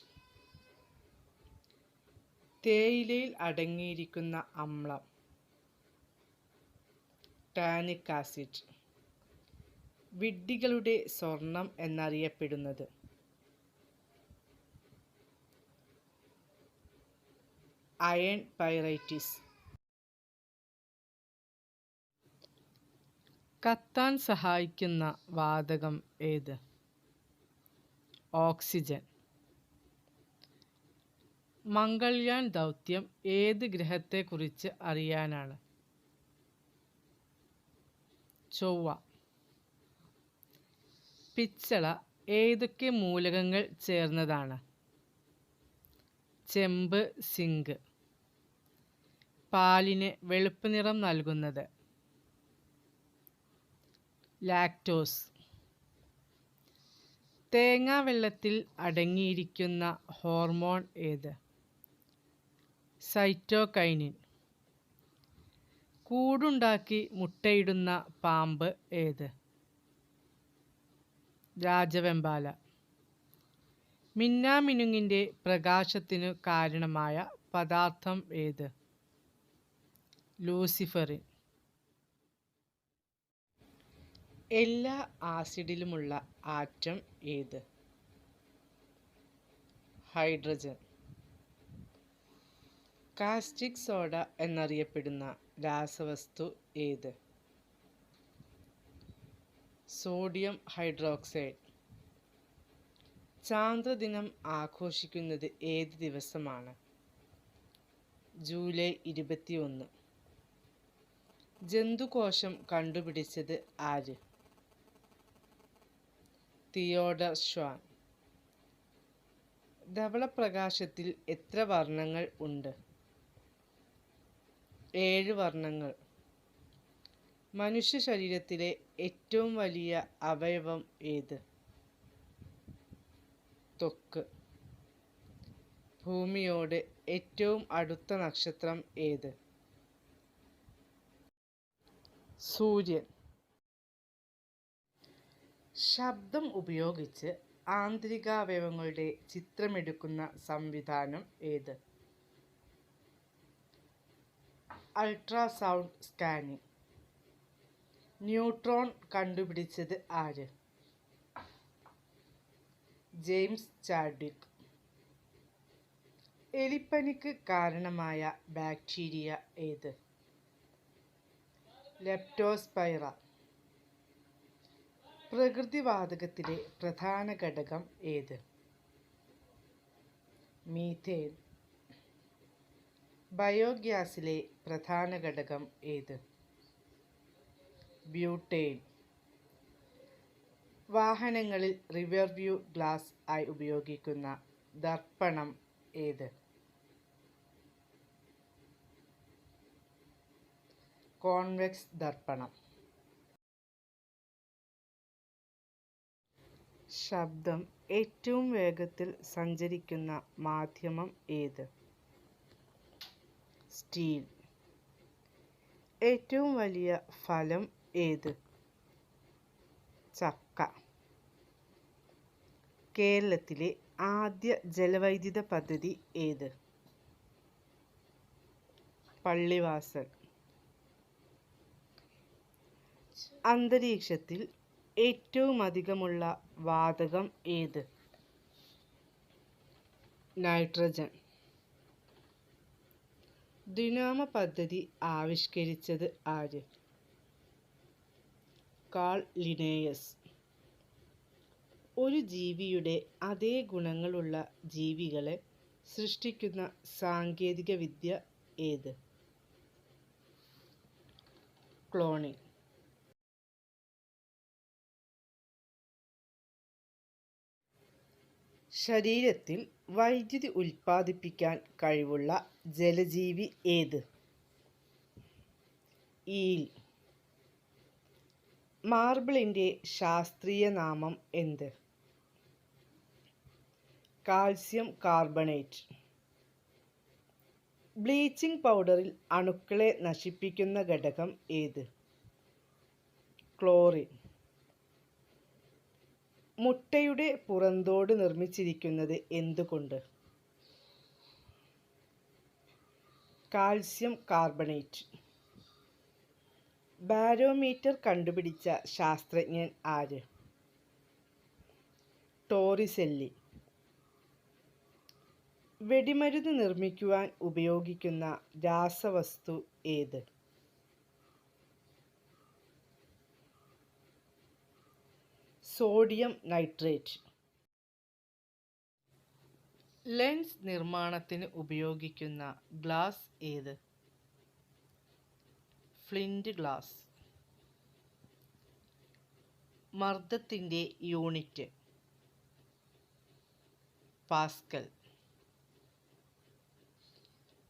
തേയിലയിൽ അടങ്ങിയിരിക്കുന്ന അമ്ലം? Tannic acid. വിഡ്ഢികളുടെ സ്വർണം എന്നറിയപ്പെടുന്നത്? Iron pyrites. കത്താൻ സഹായിക്കുന്ന വാതകം ഏത്? ഓക്സിജൻ. മംഗൾയാൻ ദൗത്യം ഏത് ഗ്രഹത്തെക്കുറിച്ച് അറിയാനാണ്? ചൊവ്വ. പിച്ചള ഏതൊക്കെ മൂലകങ്ങൾ ചേർന്നതാണ്? ചെമ്പ്, സിങ്ക്. പാലിന് വെളുപ്പ് നിറം നൽകുന്നത്? ലാക്ടോസ്. തേങ്ങാവെള്ളത്തിൽ അടങ്ങിയിരിക്കുന്ന ഹോർമോൺ ഏത്? സൈറ്റോകൈനിൻ. കൂടുണ്ടാക്കി മുട്ടയിടുന്ന പാമ്പ് ഏത്? രാജവെമ്പാല. മിന്നാമിനുങ്ങിൻ്റെ പ്രകാശത്തിനു കാരണമായ പദാർത്ഥം ഏത്? ലൂസിഫറിൻ. എല്ലാ ആസിഡിലുമുള്ള ആറ്റം ഏത്? ഹൈഡ്രജൻ. കാസ്റ്റിക് സോഡ എന്നറിയപ്പെടുന്ന രാസവസ്തു ഏത്? Sodium hydroxide. ചാന്ദ്രദിനം ആഘോഷിക്കുന്നത് ഏത് ദിവസമാണ്? ജൂലൈ 21. ജന്തുകോശം കണ്ടുപിടിച്ചത് ആര്? Theodore Schwann. ധവളപ്രകാശത്തിൽ എത്ര വർണ്ണങ്ങൾ ഉണ്ട്? 7 വർണ്ണങ്ങൾ. മനുഷ്യ ശരീരത്തിലെ ഏറ്റവും വലിയ അവയവം ഏത്? ത്വക്ക്. ഭൂമിയോട് ഏറ്റവും അടുത്ത നക്ഷത്രം ഏത്? സൂര്യൻ. ശബ്ദം ഉപയോഗിച്ച് ആന്തരികാവയവങ്ങളുടെ ചിത്രമെടുക്കുന്ന സംവിധാനം ഏത്? Ultrasound scanning. ന്യൂട്രോൺ കണ്ടുപിടിച്ചത് ആര്? James Chadwick. എലിപ്പനിക്ക് കാരണമായ ബാക്ടീരിയ ഏത്? ലെപ്റ്റോസ്പൈറ. പ്രകൃതിവാതകത്തിലെ പ്രധാന ഘടകം ഏത്? മീഥേൻ. ബയോഗ്യാസിലെ പ്രധാന ഘടകം ഏത്? ബ്യൂട്ടേൻ. വാഹനങ്ങളിൽ റിയർ വ്യൂ ഗ്ലാസ് ആയി ഉപയോഗിക്കുന്ന ദർപ്പണം ഏത്? കോൺവെക്സ് ദർപ്പണം. ശബ്ദം ഏറ്റവും വേഗത്തിൽ സഞ്ചരിക്കുന്ന മാധ്യമം ഏത്? സ്റ്റീൽ. ഏറ്റവും വലിയ ഫലം ഏത്? ചക്ക. കേരളത്തിലെ ആദ്യ ജലവൈദ്യുത പദ്ധതി ഏത്? പള്ളിവാസൽ. അന്തരീക്ഷത്തിൽ ഏറ്റവും അധികമുള്ള വാതകം ഏത്? നൈട്രജൻ. ദ്വിനാമ പദ്ധതി ആവിഷ്കരിച്ചത് ആര്? Carl Linnaeus. ഒരു ജീവിയുടെ അതേ ഗുണങ്ങളുള്ള ജീവികളെ സൃഷ്ടിക്കുന്ന സാങ്കേതിക വിദ്യ ഏത്? ക്ലോണിംഗ്. ശരീരത്തിൽ വൈദ്യുതി ഉൽപ്പാദിപ്പിക്കാൻ കഴിവുള്ള ജലജീവി ഏത്? ഈൽ. മാർബിളിൻ്റെ ശാസ്ത്രീയ നാമം എന്ത്? Calcium carbonate. ബ്ലീച്ചിംഗ് പൗഡറിൽ അണുക്കളെ നശിപ്പിക്കുന്ന ഘടകം ഏത്? ക്ലോറിൻ. മുട്ടയുടെ പുറന്തോട് നിർമ്മിച്ചിരിക്കുന്നത് എന്തുകൊണ്ട്? Calcium carbonate. ബാരോമീറ്റർ കണ്ടുപിടിച്ച ശാസ്ത്രജ്ഞൻ ആര്? ടോറിസെല്ലി. വെടിമരുന്ന് നിർമ്മിക്കുവാൻ ഉപയോഗിക്കുന്ന രാസവസ്തു ഏത്? Sodium nitrate. ലെൻസ് നിർമ്മാണത്തിന് ഉപയോഗിക്കുന്ന ഗ്ലാസ് ഏത്? Flint glass. മർദ്ദത്തിൻ്റെ യൂണിറ്റ്? പാസ്കൽ.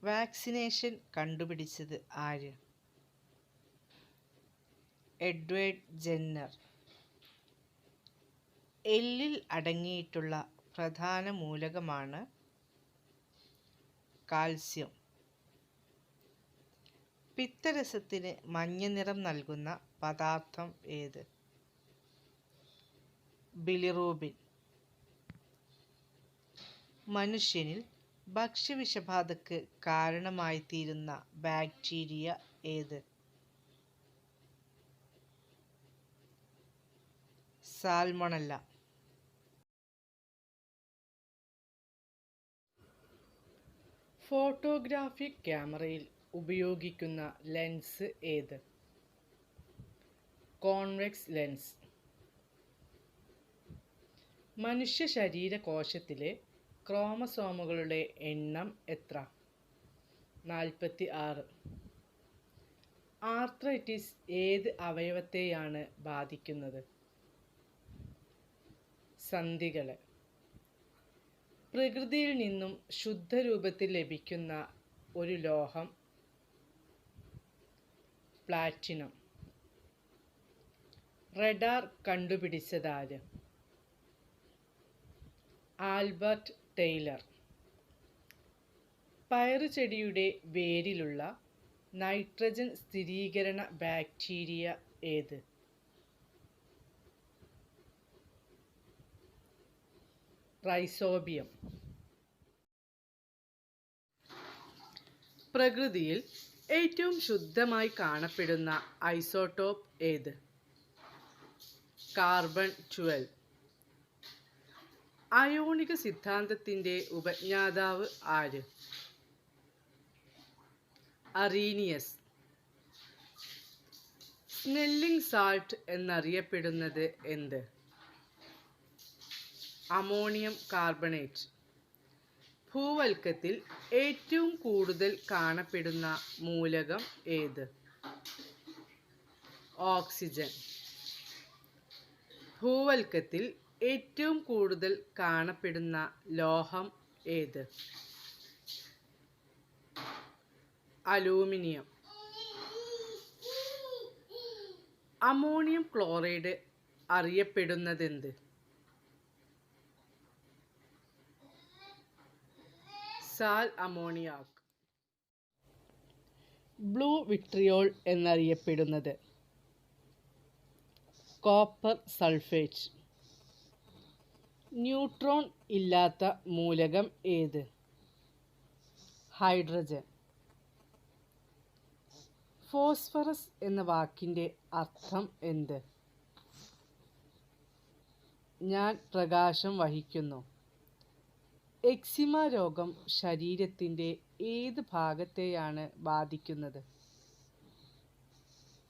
വാക്സിനേഷൻ കണ്ടുപിടിച്ചത് ആര്? Edward Jenner. എല്ലിൽ അടങ്ങിയിട്ടുള്ള പ്രധാന മൂലകമാണ് കാൽസ്യം. പിത്തരസത്തിന് മഞ്ഞ നിറം നൽകുന്ന പദാർത്ഥം ഏത്? ബിലിറൂബിൻ. മനുഷ്യനിൽ ഭക്ഷ്യവിഷബാധക്ക് കാരണമായിത്തീരുന്ന ബാക്ടീരിയ ഏത്? സാൽമൊണല്ല. ഫോട്ടോഗ്രാഫിക് ക്യാമറയിൽ ഉപയോഗിക്കുന്ന ലെൻസ് ഏത്? Convex lens. മനുഷ്യ ശരീരകോശത്തിലെ ക്രോമസോമുകളുടെ എണ്ണം എത്ര? 46. ആർത്രൈറ്റിസ് ഏത് അവയവത്തെയാണ് ബാധിക്കുന്നത്? സന്ധികളെ. പ്രകൃതിയിൽ നിന്നും ശുദ്ധരൂപത്തിൽ ലഭിക്കുന്ന ഒരു ലോഹം പ്ലാറ്റിനം. റഡാർ കണ്ടുപിടിച്ചതാര്? Albert Taylor. പയറുചെടിയുടെ വേരിലുള്ള നൈട്രജൻ സ്ഥിരീകരണ ബാക്ടീരിയ ഏത്? റൈസോബിയം. പ്രകൃതിയിൽ ഏറ്റവും ശുദ്ധമായി കാണപ്പെടുന്ന ഐസോടോപ്പ് ഏത്? കാർബൺ 12. അയോണിക സിദ്ധാന്തത്തിൻ്റെ ഉപജ്ഞാതാവ് ആര്? അറീനിയസ്. സ്നെല്ലിംഗ് സാൾട്ട് എന്നറിയപ്പെടുന്നത് എന്ത്? Ammonium carbonate. ഭൂവൽക്കത്തിൽ ഏറ്റവും കൂടുതൽ കാണപ്പെടുന്ന മൂലകം ഏത്? ഓക്സിജൻ. ഭൂവൽക്കത്തിൽ ഏറ്റവും കൂടുതൽ കാണപ്പെടുന്ന ലോഹം ഏത്? അലൂമിനിയം. അമോണിയം ക്ലോറൈഡ് അറിയപ്പെടുന്നതെന്ത്? Sal ammoniac. ബ്ലൂ വിട്രിയോൾ എന്നറിയപ്പെടുന്നത്? Copper sulphate. ന്യൂട്രോൺ ഇല്ലാത്ത മൂലകം ഏത്? ഹൈഡ്രജൻ. ഫോസ്ഫറസ് എന്ന വാക്കിൻ്റെ അർത്ഥം എന്ത്? ഞാൻ പ്രകാശം വഹിക്കുന്നു. എക്സിമ രോഗം ശരീരത്തിൻ്റെ ഏത് ഭാഗത്തെയാണ് ബാധിക്കുന്നത്?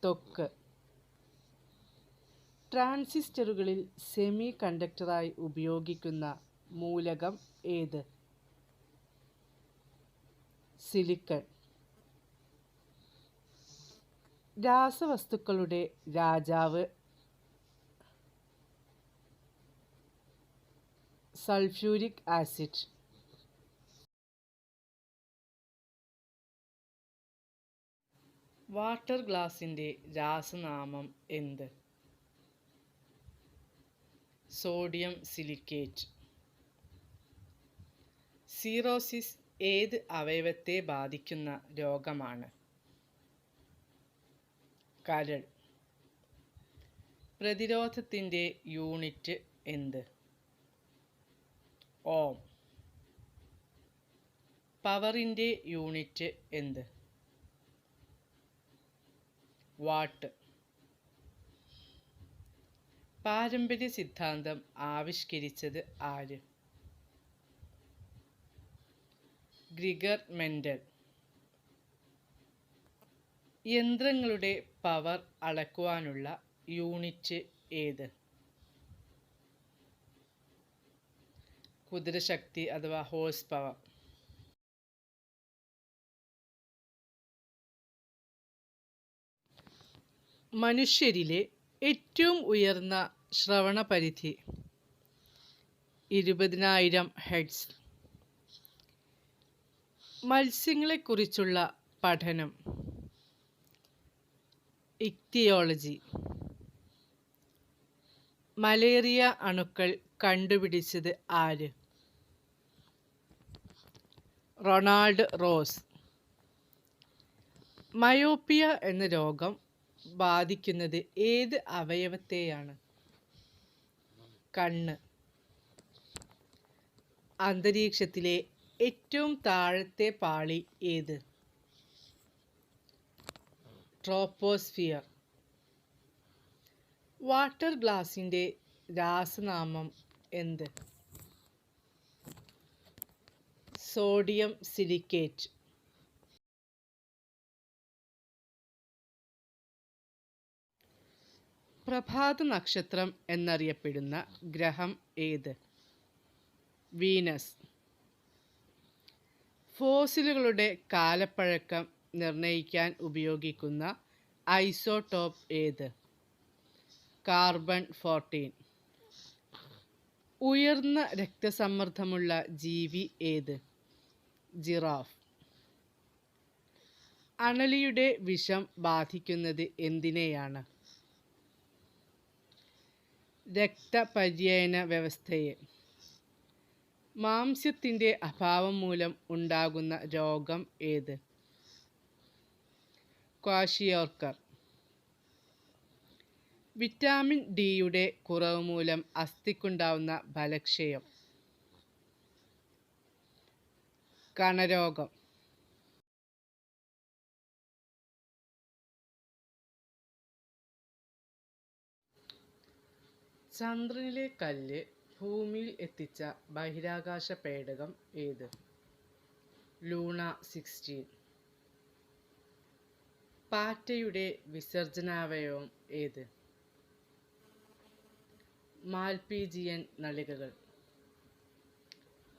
ത്വക്ക്. ട്രാൻസിസ്റ്ററുകളിൽ സെമി കണ്ടക്ടറായി ഉപയോഗിക്കുന്ന മൂലകം ഏത്? സിലിക്കൺ. രാസവസ്തുക്കളുടെ രാജാവ് സൾഫ്യൂരിക് ആസിഡ്. വാട്ടർ ഗ്ലാസിൻ്റെ രാസനാമം എന്ത്? Sodium silicate. സിറോസിസ് ഏത് അവയവത്തെ ബാധിക്കുന്ന രോഗമാണ്? കരൾ. പ്രതിരോധത്തിൻ്റെ യൂണിറ്റ് എന്ത്? ഓം. പവറിൻ്റെ യൂണിറ്റ് എന്ത്? വാട്ട്. പാരമ്പര്യ സിദ്ധാന്തം ആവിഷ്കരിച്ചത് ആര്? Gregor Mendel. യന്ത്രങ്ങളുടെ പവർ അളക്കുവാനുള്ള യൂണിറ്റ് ഏത്? കുതിരശക്തി അഥവാ ഹോഴ്സ് പവർ. മനുഷ്യരിലെ ഏറ്റവും ഉയർന്ന ശ്രവണപരിധി 20,000 ഹെർട്സ്. മത്സ്യങ്ങളെക്കുറിച്ചുള്ള പഠനം ഇക്തിയോളജി. മലേറിയ അണുക്കൾ കണ്ടുപിടിച്ചത് ആര്? Ronald rose. മയോപ്പിയ എന്ന രോഗം ബാധിക്കുന്നത് ഏത് അവയവത്തെയാണ്? കണ്ണ്. അന്തരീക്ഷത്തിലെ ഏറ്റവും താഴത്തെ പാളി ഏത്? ട്രോപ്പോസ്ഫിയർ. വാട്ടർ ഗ്ലാസിൻ്റെ രാസനാമം എന്ത്? Sodium silicate. പ്രഭാത നക്ഷത്രം എന്നറിയപ്പെടുന്ന ഗ്രഹം ഏത്? വീനസ്. ഫോസിലുകളുടെ കാലപ്പഴക്കം നിർണ്ണയിക്കാൻ ഉപയോഗിക്കുന്ന ഐസോടോപ്പ് ഏത്? കാർബൺ 14. ഉയർന്ന രക്തസമ്മർദ്ദമുള്ള ജീവി ഏത്? ജിറാഫ്. അണലിയുടെ വിഷം ബാധിക്കുന്നത് എന്തിനെയാണ്? രക്തപര്യന വ്യവസ്ഥയെ. മാംസ്യത്തിൻ്റെ അഭാവം മൂലം ഉണ്ടാകുന്ന രോഗം ഏത്? ക്വാഷിയോർക്കർ. വിറ്റാമിൻ ഡിയുടെ കുറവ് മൂലം അസ്ഥിക്കുണ്ടാവുന്ന ബലക്ഷയം. കണരോഗം. ചന്ദ്രനിലെ കല്ല് ഭൂമിയിൽ എത്തിച്ച ബഹിരാകാശ പേടകം ഏത്? ലൂണ 16. പാറ്റയുടെ വിസർജനാവയവം ഏത്? മാൽപീജിയൻ നളികകൾ.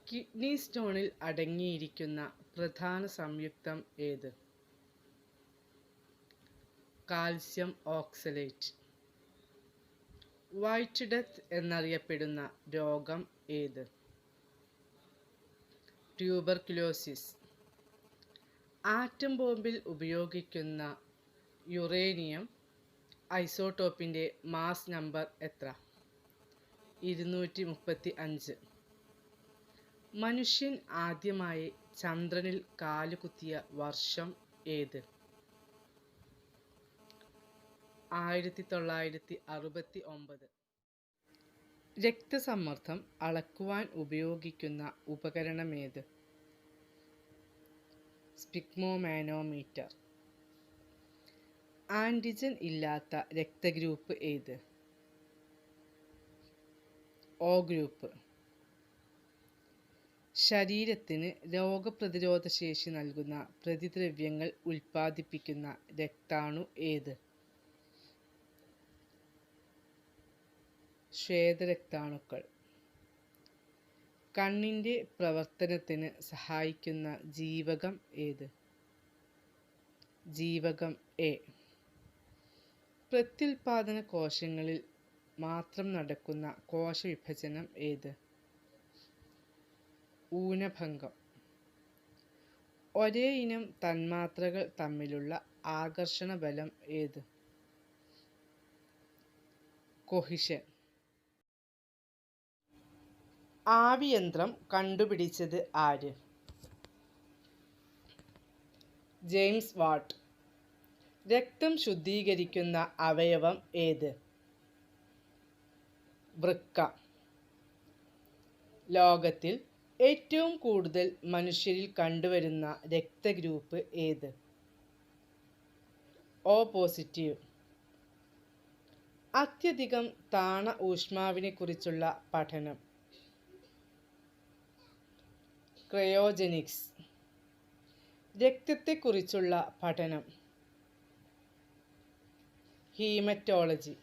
കിഡ്നി സ്റ്റോണിൽ അടങ്ങിയിരിക്കുന്ന പ്രധാന സംയുക്തം ഏത്? Calcium oxalate. വൈറ്റ് ഡെത്ത് എന്നറിയപ്പെടുന്ന രോഗം ഏത്? ട്യൂബർക്യുലോസിസ്. ആറ്റം ബോംബിൽ ഉപയോഗിക്കുന്ന യുറേനിയം ഐസോടോപ്പിൻ്റെ മാസ് നമ്പർ എത്ര? 235. മനുഷ്യൻ ആദ്യമായി ചന്ദ്രനിൽ കാലുകുത്തിയ വർഷം ഏത്? 1969. രക്തസമ്മർദ്ദം അളക്കുവാൻ ഉപയോഗിക്കുന്ന ഉപകരണമേത്? സ്പിഗ്മോമാനോമീറ്റർ. ആൻറ്റിജൻ ഇല്ലാത്ത രക്തഗ്രൂപ്പ് ഏത്? O group. ശരീരത്തിന് രോഗപ്രതിരോധ ശേഷി നൽകുന്ന പ്രതിദ്രവ്യങ്ങൾ ഉൽപ്പാദിപ്പിക്കുന്ന രക്താണു ഏത്? ശ്വേതരക്താണുക്കൾ. കണ്ണിൻ്റെ പ്രവർത്തനത്തിന് സഹായിക്കുന്ന ജീവകം ഏത്? ജീവകം എ. പ്രത്യുൽപാദന കോശങ്ങളിൽ മാത്രം നടക്കുന്ന കോശവിഭജനം ഏത്? ഊനഭംഗം. ഒരേ ഇനം തന്മാത്രകൾ തമ്മിലുള്ള ആകർഷണ ബലം ഏത്? കൊഹിഷൻ. ആവിയന്ത്രം കണ്ടുപിടിച്ചത് ആര്? James Watt. രക്തം ശുദ്ധീകരിക്കുന്ന അവയവം ഏത്? വൃക്ക. ലോകത്തിൽ ഏറ്റവും കൂടുതൽ മനുഷ്യരിൽ കണ്ടുവരുന്ന രക്തഗ്രൂപ്പ് ഏത്? O positive. അത്യധികം താണ ഊഷ്മാവിനെക്കുറിച്ചുള്ള പഠനം ക്രയോജനിക്സ്. രക്തത്തെക്കുറിച്ചുള്ള പഠനം ഹീമറ്റോളജി.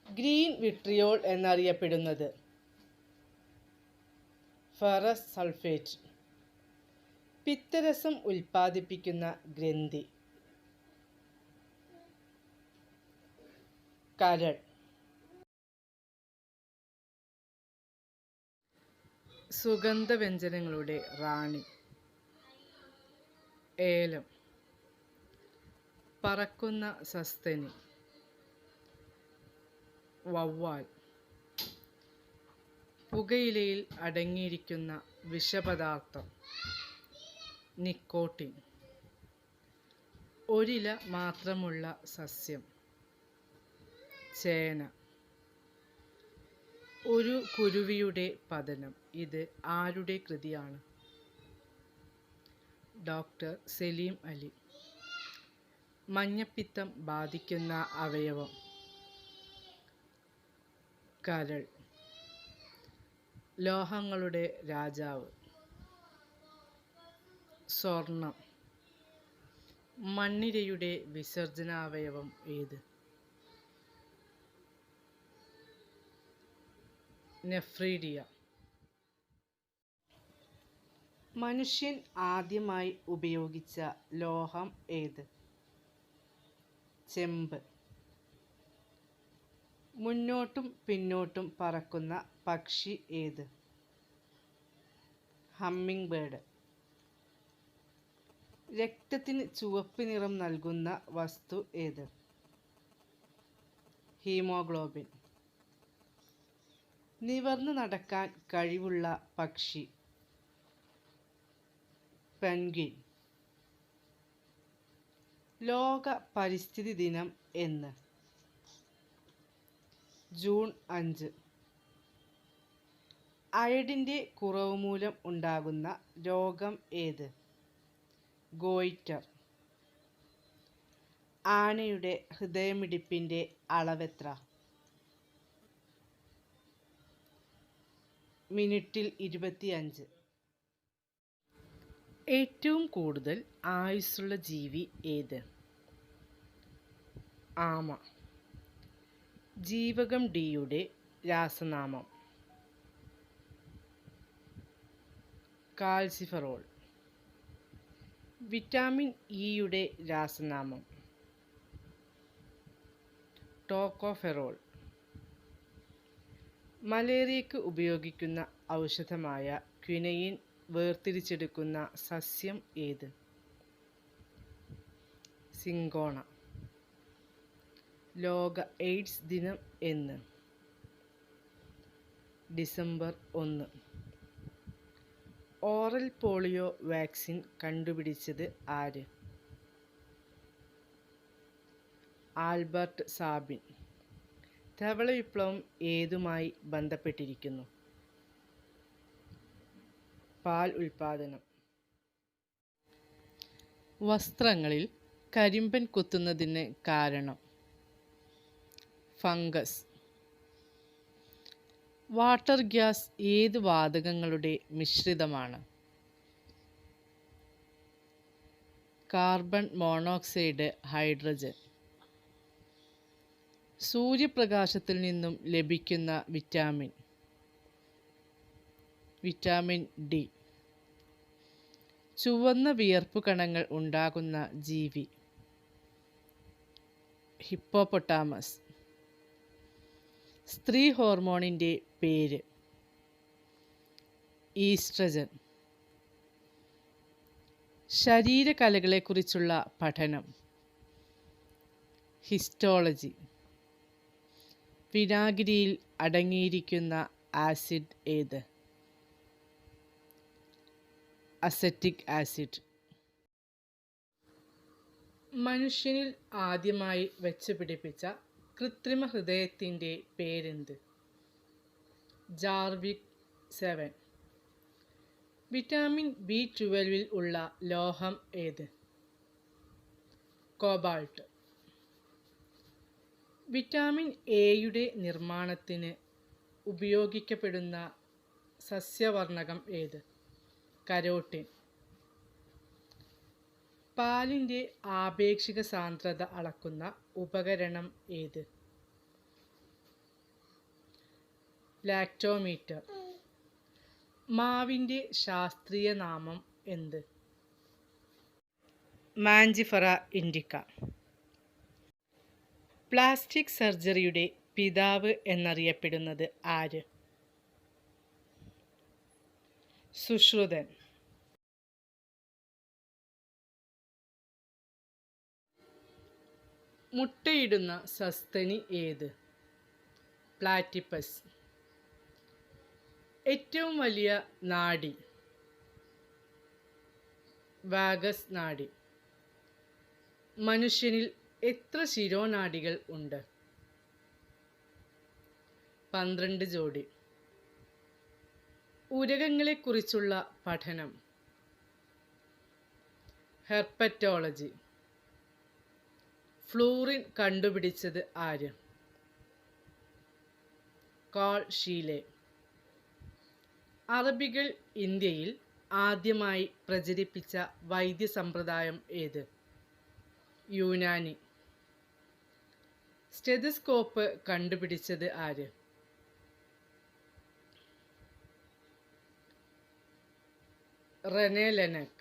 ഗ്രീൻ വിട്രിയോൾ എന്നറിയപ്പെടുന്നത് ഫെറസ് സൾഫേറ്റ്. പിത്തരസം ഉൽപ്പാദിപ്പിക്കുന്ന ഗ്രന്ഥി കരൾ. സുഗന്ധവ്യഞ്ജനങ്ങളുടെ റാണി ഏലം. പറക്കുന്ന സസ്തനി വവ്വാൽ. പുകയിലയിൽ അടങ്ങിയിരിക്കുന്ന വിഷപദാർത്ഥം നിക്കോട്ടിൻ. ഒരില മാത്രമുള്ള സസ്യം ചേന. ഒരു കുരുവിയുടെ പതനം. ഇത് ആരുടെ കൃതിയാണ്? ഡോക്ടർ സലീം അലി. മഞ്ഞപ്പിത്തം ബാധിക്കുന്ന അവയവം കരൾ. ലോഹങ്ങളുടെ രാജാവ് സ്വർണം. മണ്ണിരയുടെ വിസർജനാവയവം ഏത്? നെഫ്രീഡിയ. മനുഷ്യൻ ആദ്യമായി ഉപയോഗിച്ച ലോഹം ഏത്? ചെമ്പ്. മുന്നോട്ടും പിന്നോട്ടും പറക്കുന്ന പക്ഷി ഏത്? Humming bird. രക്തത്തിന് ചുവപ്പ് നിറം നൽകുന്ന വസ്തു ഏത്? ഹീമോഗ്ലോബിൻ. നിവർന്നു നടക്കാൻ കഴിവുള്ള പക്ഷി? പെൻഗ്വിൻ. ലോക പരിസ്ഥിതി ദിനം എന്ന്? ജൂൺ 5. അയഡിൻ്റെ കുറവ് മൂലം ഉണ്ടാകുന്ന രോഗം ഏത്? ഗോയിറ്റർ. ആനയുടെ ഹൃദയമിടിപ്പിൻ്റെ അളവെത്ര? മിനിറ്റിൽ 25. ഏറ്റവും കൂടുതൽ ആയുസ്സുള്ള ജീവി ഏത്? ആമ. ജീവകം ഡിയുടെ രാസനാമം? കാൽസിഫെറോൾ. വിറ്റാമിൻ ഇയുടെ രാസനാമം? ടോക്കോഫെറോൾ. മലേറിയയ്ക്ക് ഉപയോഗിക്കുന്ന ഔഷധമായ ക്വിനയിൻ വേർതിരിച്ചെടുക്കുന്ന സസ്യം ഏത്? സിങ്കോണ. ലോക എയ്ഡ്സ് ദിനം എന്ന്? ഡിസംബർ 1. ഓറൽ പോളിയോ വാക്സിൻ കണ്ടുപിടിച്ചത് ആര്? Albert Sabin. ധവള വിപ്ലവം ഏതുമായി ബന്ധപ്പെട്ടിരിക്കുന്നു? പാൽ ഉൽപാദനം. വസ്ത്രങ്ങളിൽ കരിമ്പൻ കുത്തുന്നതിന് കാരണം? ഫംഗസ്. വാട്ടർ ഗ്യാസ് ഏത് വാതകങ്ങളുടെ മിശ്രിതമാണ്? Carbon monoxide, hydrogen. സൂര്യപ്രകാശത്തിൽ നിന്നും ലഭിക്കുന്ന വിറ്റാമിൻ? Vitamin D. ചുവന്ന വിയർപ്പ് കണങ്ങൾ ഉണ്ടാകുന്ന ജീവി? ഹിപ്പോപ്പൊട്ടാമസ്. സ്ത്രീ ഹോർമോണിൻ്റെ പേര്? ഈസ്ട്രജൻ. ശരീരകലകളെക്കുറിച്ചുള്ള പഠനം? ഹിസ്റ്റോളജി. വിനാഗിരിയിൽ അടങ്ങിയിരിക്കുന്ന ആസിഡ് ഏത്? Acetic acid. മനുഷ്യനിൽ ആദ്യമായി വെച്ചുപിടിപ്പിച്ച കൃത്രിമ ഹൃദയത്തിൻ്റെ പേരെന്ത്? ജാർവിക് 7. വിറ്റാമിൻ B12 ഉള്ള ലോഹം ഏത്? കോബാൾട്ട്. വിറ്റാമിൻ എയുടെ നിർമ്മാണത്തിന് ഉപയോഗിക്കപ്പെടുന്ന സസ്യവർണ്ണകം ഏത്? കരോട്ടിൻ. പാലിൻ്റെ ആപേക്ഷിക സാന്ദ്രത അളക്കുന്ന ഉപകരണം ഏത്? ലാക്ടോമീറ്റർ. മാവിൻ്റെ ശാസ്ത്രീയ നാമം എന്ത്? മാഞ്ചിഫറ ഇൻഡിക്ക. പ്ലാസ്റ്റിക് സർജറിയുടെ പിതാവ് എന്നറിയപ്പെടുന്നത് ആര്? സുശ്രുതൻ. മുട്ടയിടുന്ന സസ്തനി ഏത്? പ്ലാറ്റിപ്പസ്. ഏറ്റവും വലിയ നാഡി? വാഗസ് നാഡി. മനുഷ്യനിൽ എത്ര ശിരോനാഡികൾ ഉണ്ട്? 12 ജോഡി. ഉരകങ്ങളെക്കുറിച്ചുള്ള പഠനം? ഹെർപ്പറ്റോളജി. ഫ്ലൂറിൻ കണ്ടുപിടിച്ചത് ആര്? Carl Scheele. അറബികൾ ഇന്ത്യയിൽ ആദ്യമായി പ്രചരിപ്പിച്ച വൈദ്യസമ്പ്രദായം ഏത്? യൂനാനി. സ്റ്റെതസ്കോപ്പ് കണ്ടുപിടിച്ചത് ആര്? Rene Laennec.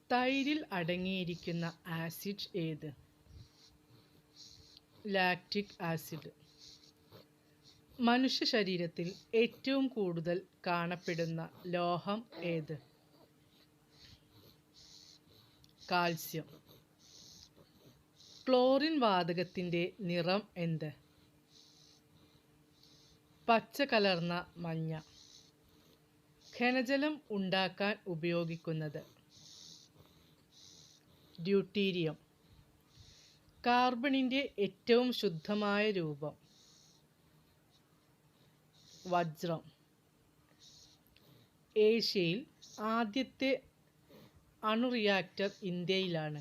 തൈരിൽ അടങ്ങിയിരിക്കുന്ന ആസിഡ് ഏത്? Lactic acid. മനുഷ്യ ശരീരത്തിൽ ഏറ്റവും കൂടുതൽ കാണപ്പെടുന്ന ലോഹം ഏത്? കാൽസ്യം. ക്ലോറിൻ വാതകത്തിൻ്റെ നിറം എന്ത്? പച്ച കലർന്ന മഞ്ഞ. ഘനജലം ഉണ്ടാക്കാൻ ഉപയോഗിക്കുന്നത്? ഡ്യൂട്ടീരിയം. കാർബണിൻ്റെ ഏറ്റവും ശുദ്ധമായ രൂപം? വജ്രം. ഏഷ്യയിൽ ആദ്യത്തെ അണുറിയാക്ടർ ഇന്ത്യയിലാണ്.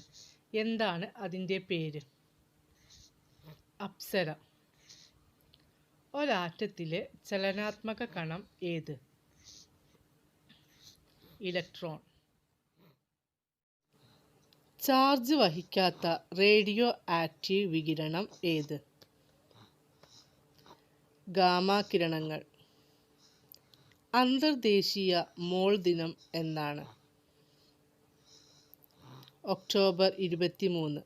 എന്താണ് അതിൻ്റെ പേര്? അപ്സര. ഒരാറ്റത്തിലെ ചലനാത്മക കണം ഏത്? ഇലക്ട്രോൺ. ചാർജ് വഹിക്കാത്ത റേഡിയോ ആക്റ്റീവ് വികിരണം ഏത്? ഗാമാ കിരണങ്ങൾ. അന്തർദേശീയ മോൾ ദിനം എന്നാണ്? ഒക്ടോബർ 23.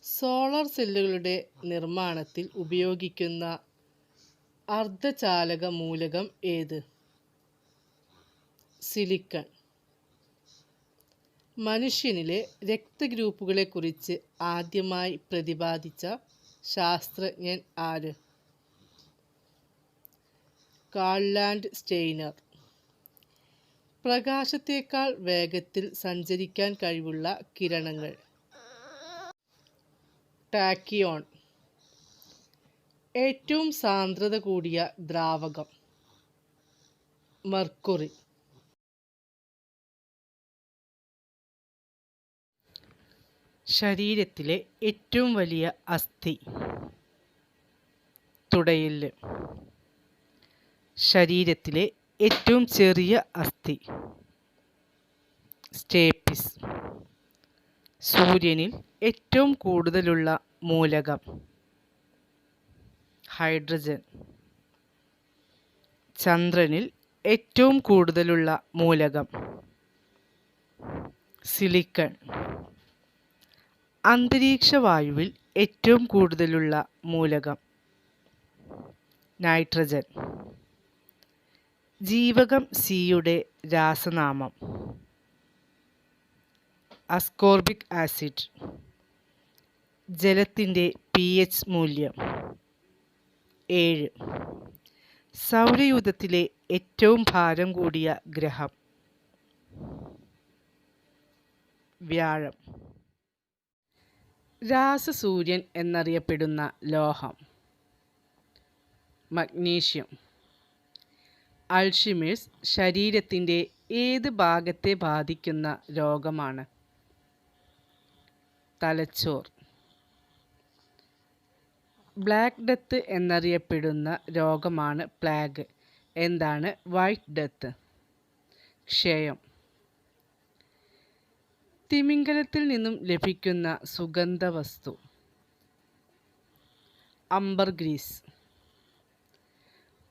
സോളാർ സെല്ലുകളുടെ നിർമ്മാണത്തിൽ ഉപയോഗിക്കുന്ന അർദ്ധചാലക മൂലകം ഏത്? സിലിക്കൺ. മനുഷ്യനിലെ രക്തഗ്രൂപ്പുകളെക്കുറിച്ച് ആദ്യമായി പ്രതിപാദിച്ച ശാസ്ത്രജ്ഞൻ ആര്? Call land Steiner. പ്രകാശത്തേക്കാൾ വേഗത്തിൽ സഞ്ചരിക്കാൻ കഴിവുള്ള കിരണങ്ങൾ? ടാക്കിയോൺ. ഏറ്റവും സാന്ദ്രത കൂടിയ ദ്രാവകം? മെർക്കുറി. ശരീരത്തിലെ ഏറ്റവും വലിയ അസ്ഥി? തുടയെല്ല്. ശരീരത്തിലെ ഏറ്റവും ചെറിയ അസ്ഥി? സ്റ്റേപ്പിസ്. സൂര്യനിൽ ഏറ്റവും കൂടുതലുള്ള മൂലകം? ഹൈഡ്രജൻ. ചന്ദ്രനിൽ ഏറ്റവും കൂടുതലുള്ള മൂലകം? സിലിക്കൺ. അന്തരീക്ഷവായുവിൽ ഏറ്റവും കൂടുതലുള്ള മൂലകം? നൈട്രജൻ. ജീവകം സിയുടെ രാസനാമം? Ascorbic acid. ജലത്തിൻ്റെ pH മൂല്യം? 7. സൗരയൂഥത്തിലെ ഏറ്റവും ഭാരം കൂടിയ ഗ്രഹം? വ്യാഴം. രാസസൂര്യൻ എന്നറിയപ്പെടുന്ന ലോഹം? മഗ്നീഷ്യം. അൾഷിമേഴ്സ് ശരീരത്തിൻ്റെ ഏത് ഭാഗത്തെ ബാധിക്കുന്ന രോഗമാണ്? തലച്ചോർ. ബ്ലാക്ക് ഡെത്ത് എന്നറിയപ്പെടുന്ന രോഗമാണ് പ്ലേഗ്. എന്താണ് വൈറ്റ് ഡെത്ത്? ക്ഷയം. തിമിംഗലത്തിൽ നിന്നും ലഭിക്കുന്ന സുഗന്ധവസ്തു? അംബർഗ്രീസ്.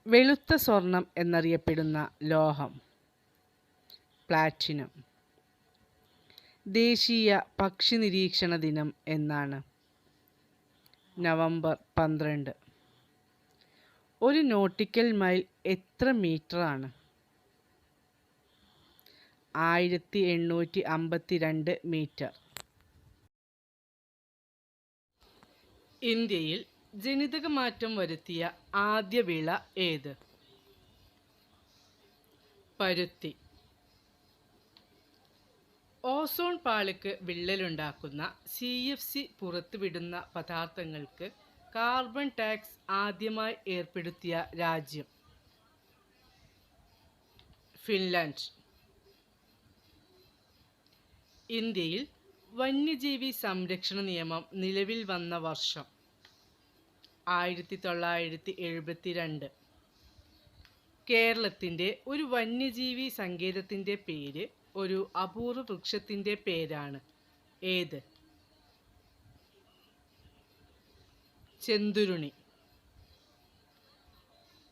വെളുത്ത സ്വർണം എന്നറിയപ്പെടുന്ന ലോഹം? പ്ലാറ്റിനം. ദേശീയ പക്ഷി നിരീക്ഷണ ദിനം എന്നാണ്? നവംബർ 12. ഒരു നോട്ടിക്കൽ മൈൽ എത്ര മീറ്ററാണ്? 1852 മീറ്റർ. ഇന്ത്യയിൽ ജനിതക മാറ്റം വരുത്തിയ ആദ്യ വിള ഏത്? പരുത്തി. ഓസോൺ പാളിക്ക് വിള്ളലുണ്ടാക്കുന്ന CFC പുറത്തുവിടുന്ന പദാർത്ഥങ്ങൾക്ക് കാർബൺ ടാക്സ് ആദ്യമായി ഏർപ്പെടുത്തിയ രാജ്യം? ഫിൻലാൻഡ്. ഇന്ത്യയിൽ വന്യജീവി സംരക്ഷണ നിയമം നിലവിൽ വന്ന വർഷം? 1972. കേരളത്തിൻ്റെ ഒരു വന്യജീവി സങ്കേതത്തിൻ്റെ പേര് ഒരു അപൂർവ വൃക്ഷത്തിൻ്റെ പേരാണ്. ഏത്? ചെന്തുരുണി.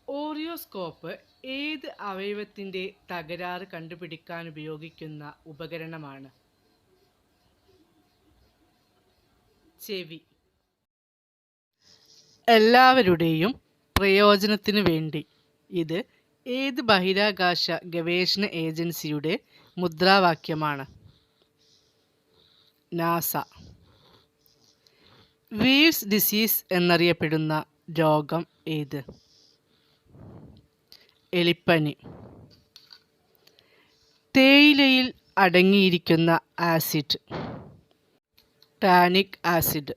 ഓറിയോസ്കോപ്പ് ഏത് അവയവത്തിൻ്റെ തകരാറ് കണ്ടുപിടിക്കാൻ ഉപയോഗിക്കുന്ന ഉപകരണമാണ്? ചെവി. എല്ലാവരുടെയും പ്രയോജനത്തിനു വേണ്ടി ഇത് ഏത് ബഹിരാകാശ ഗവേഷണ ഏജൻസിയുടെ മുദ്രാവാക്യമാണ്? നാസ. വീവ്സ് ഡിസീസ് എന്നറിയപ്പെടുന്ന രോഗം ഏത്? എലിപ്പനി. തേയിലയിൽ അടങ്ങിയിരിക്കുന്ന ആസിഡ്? Tannic acid.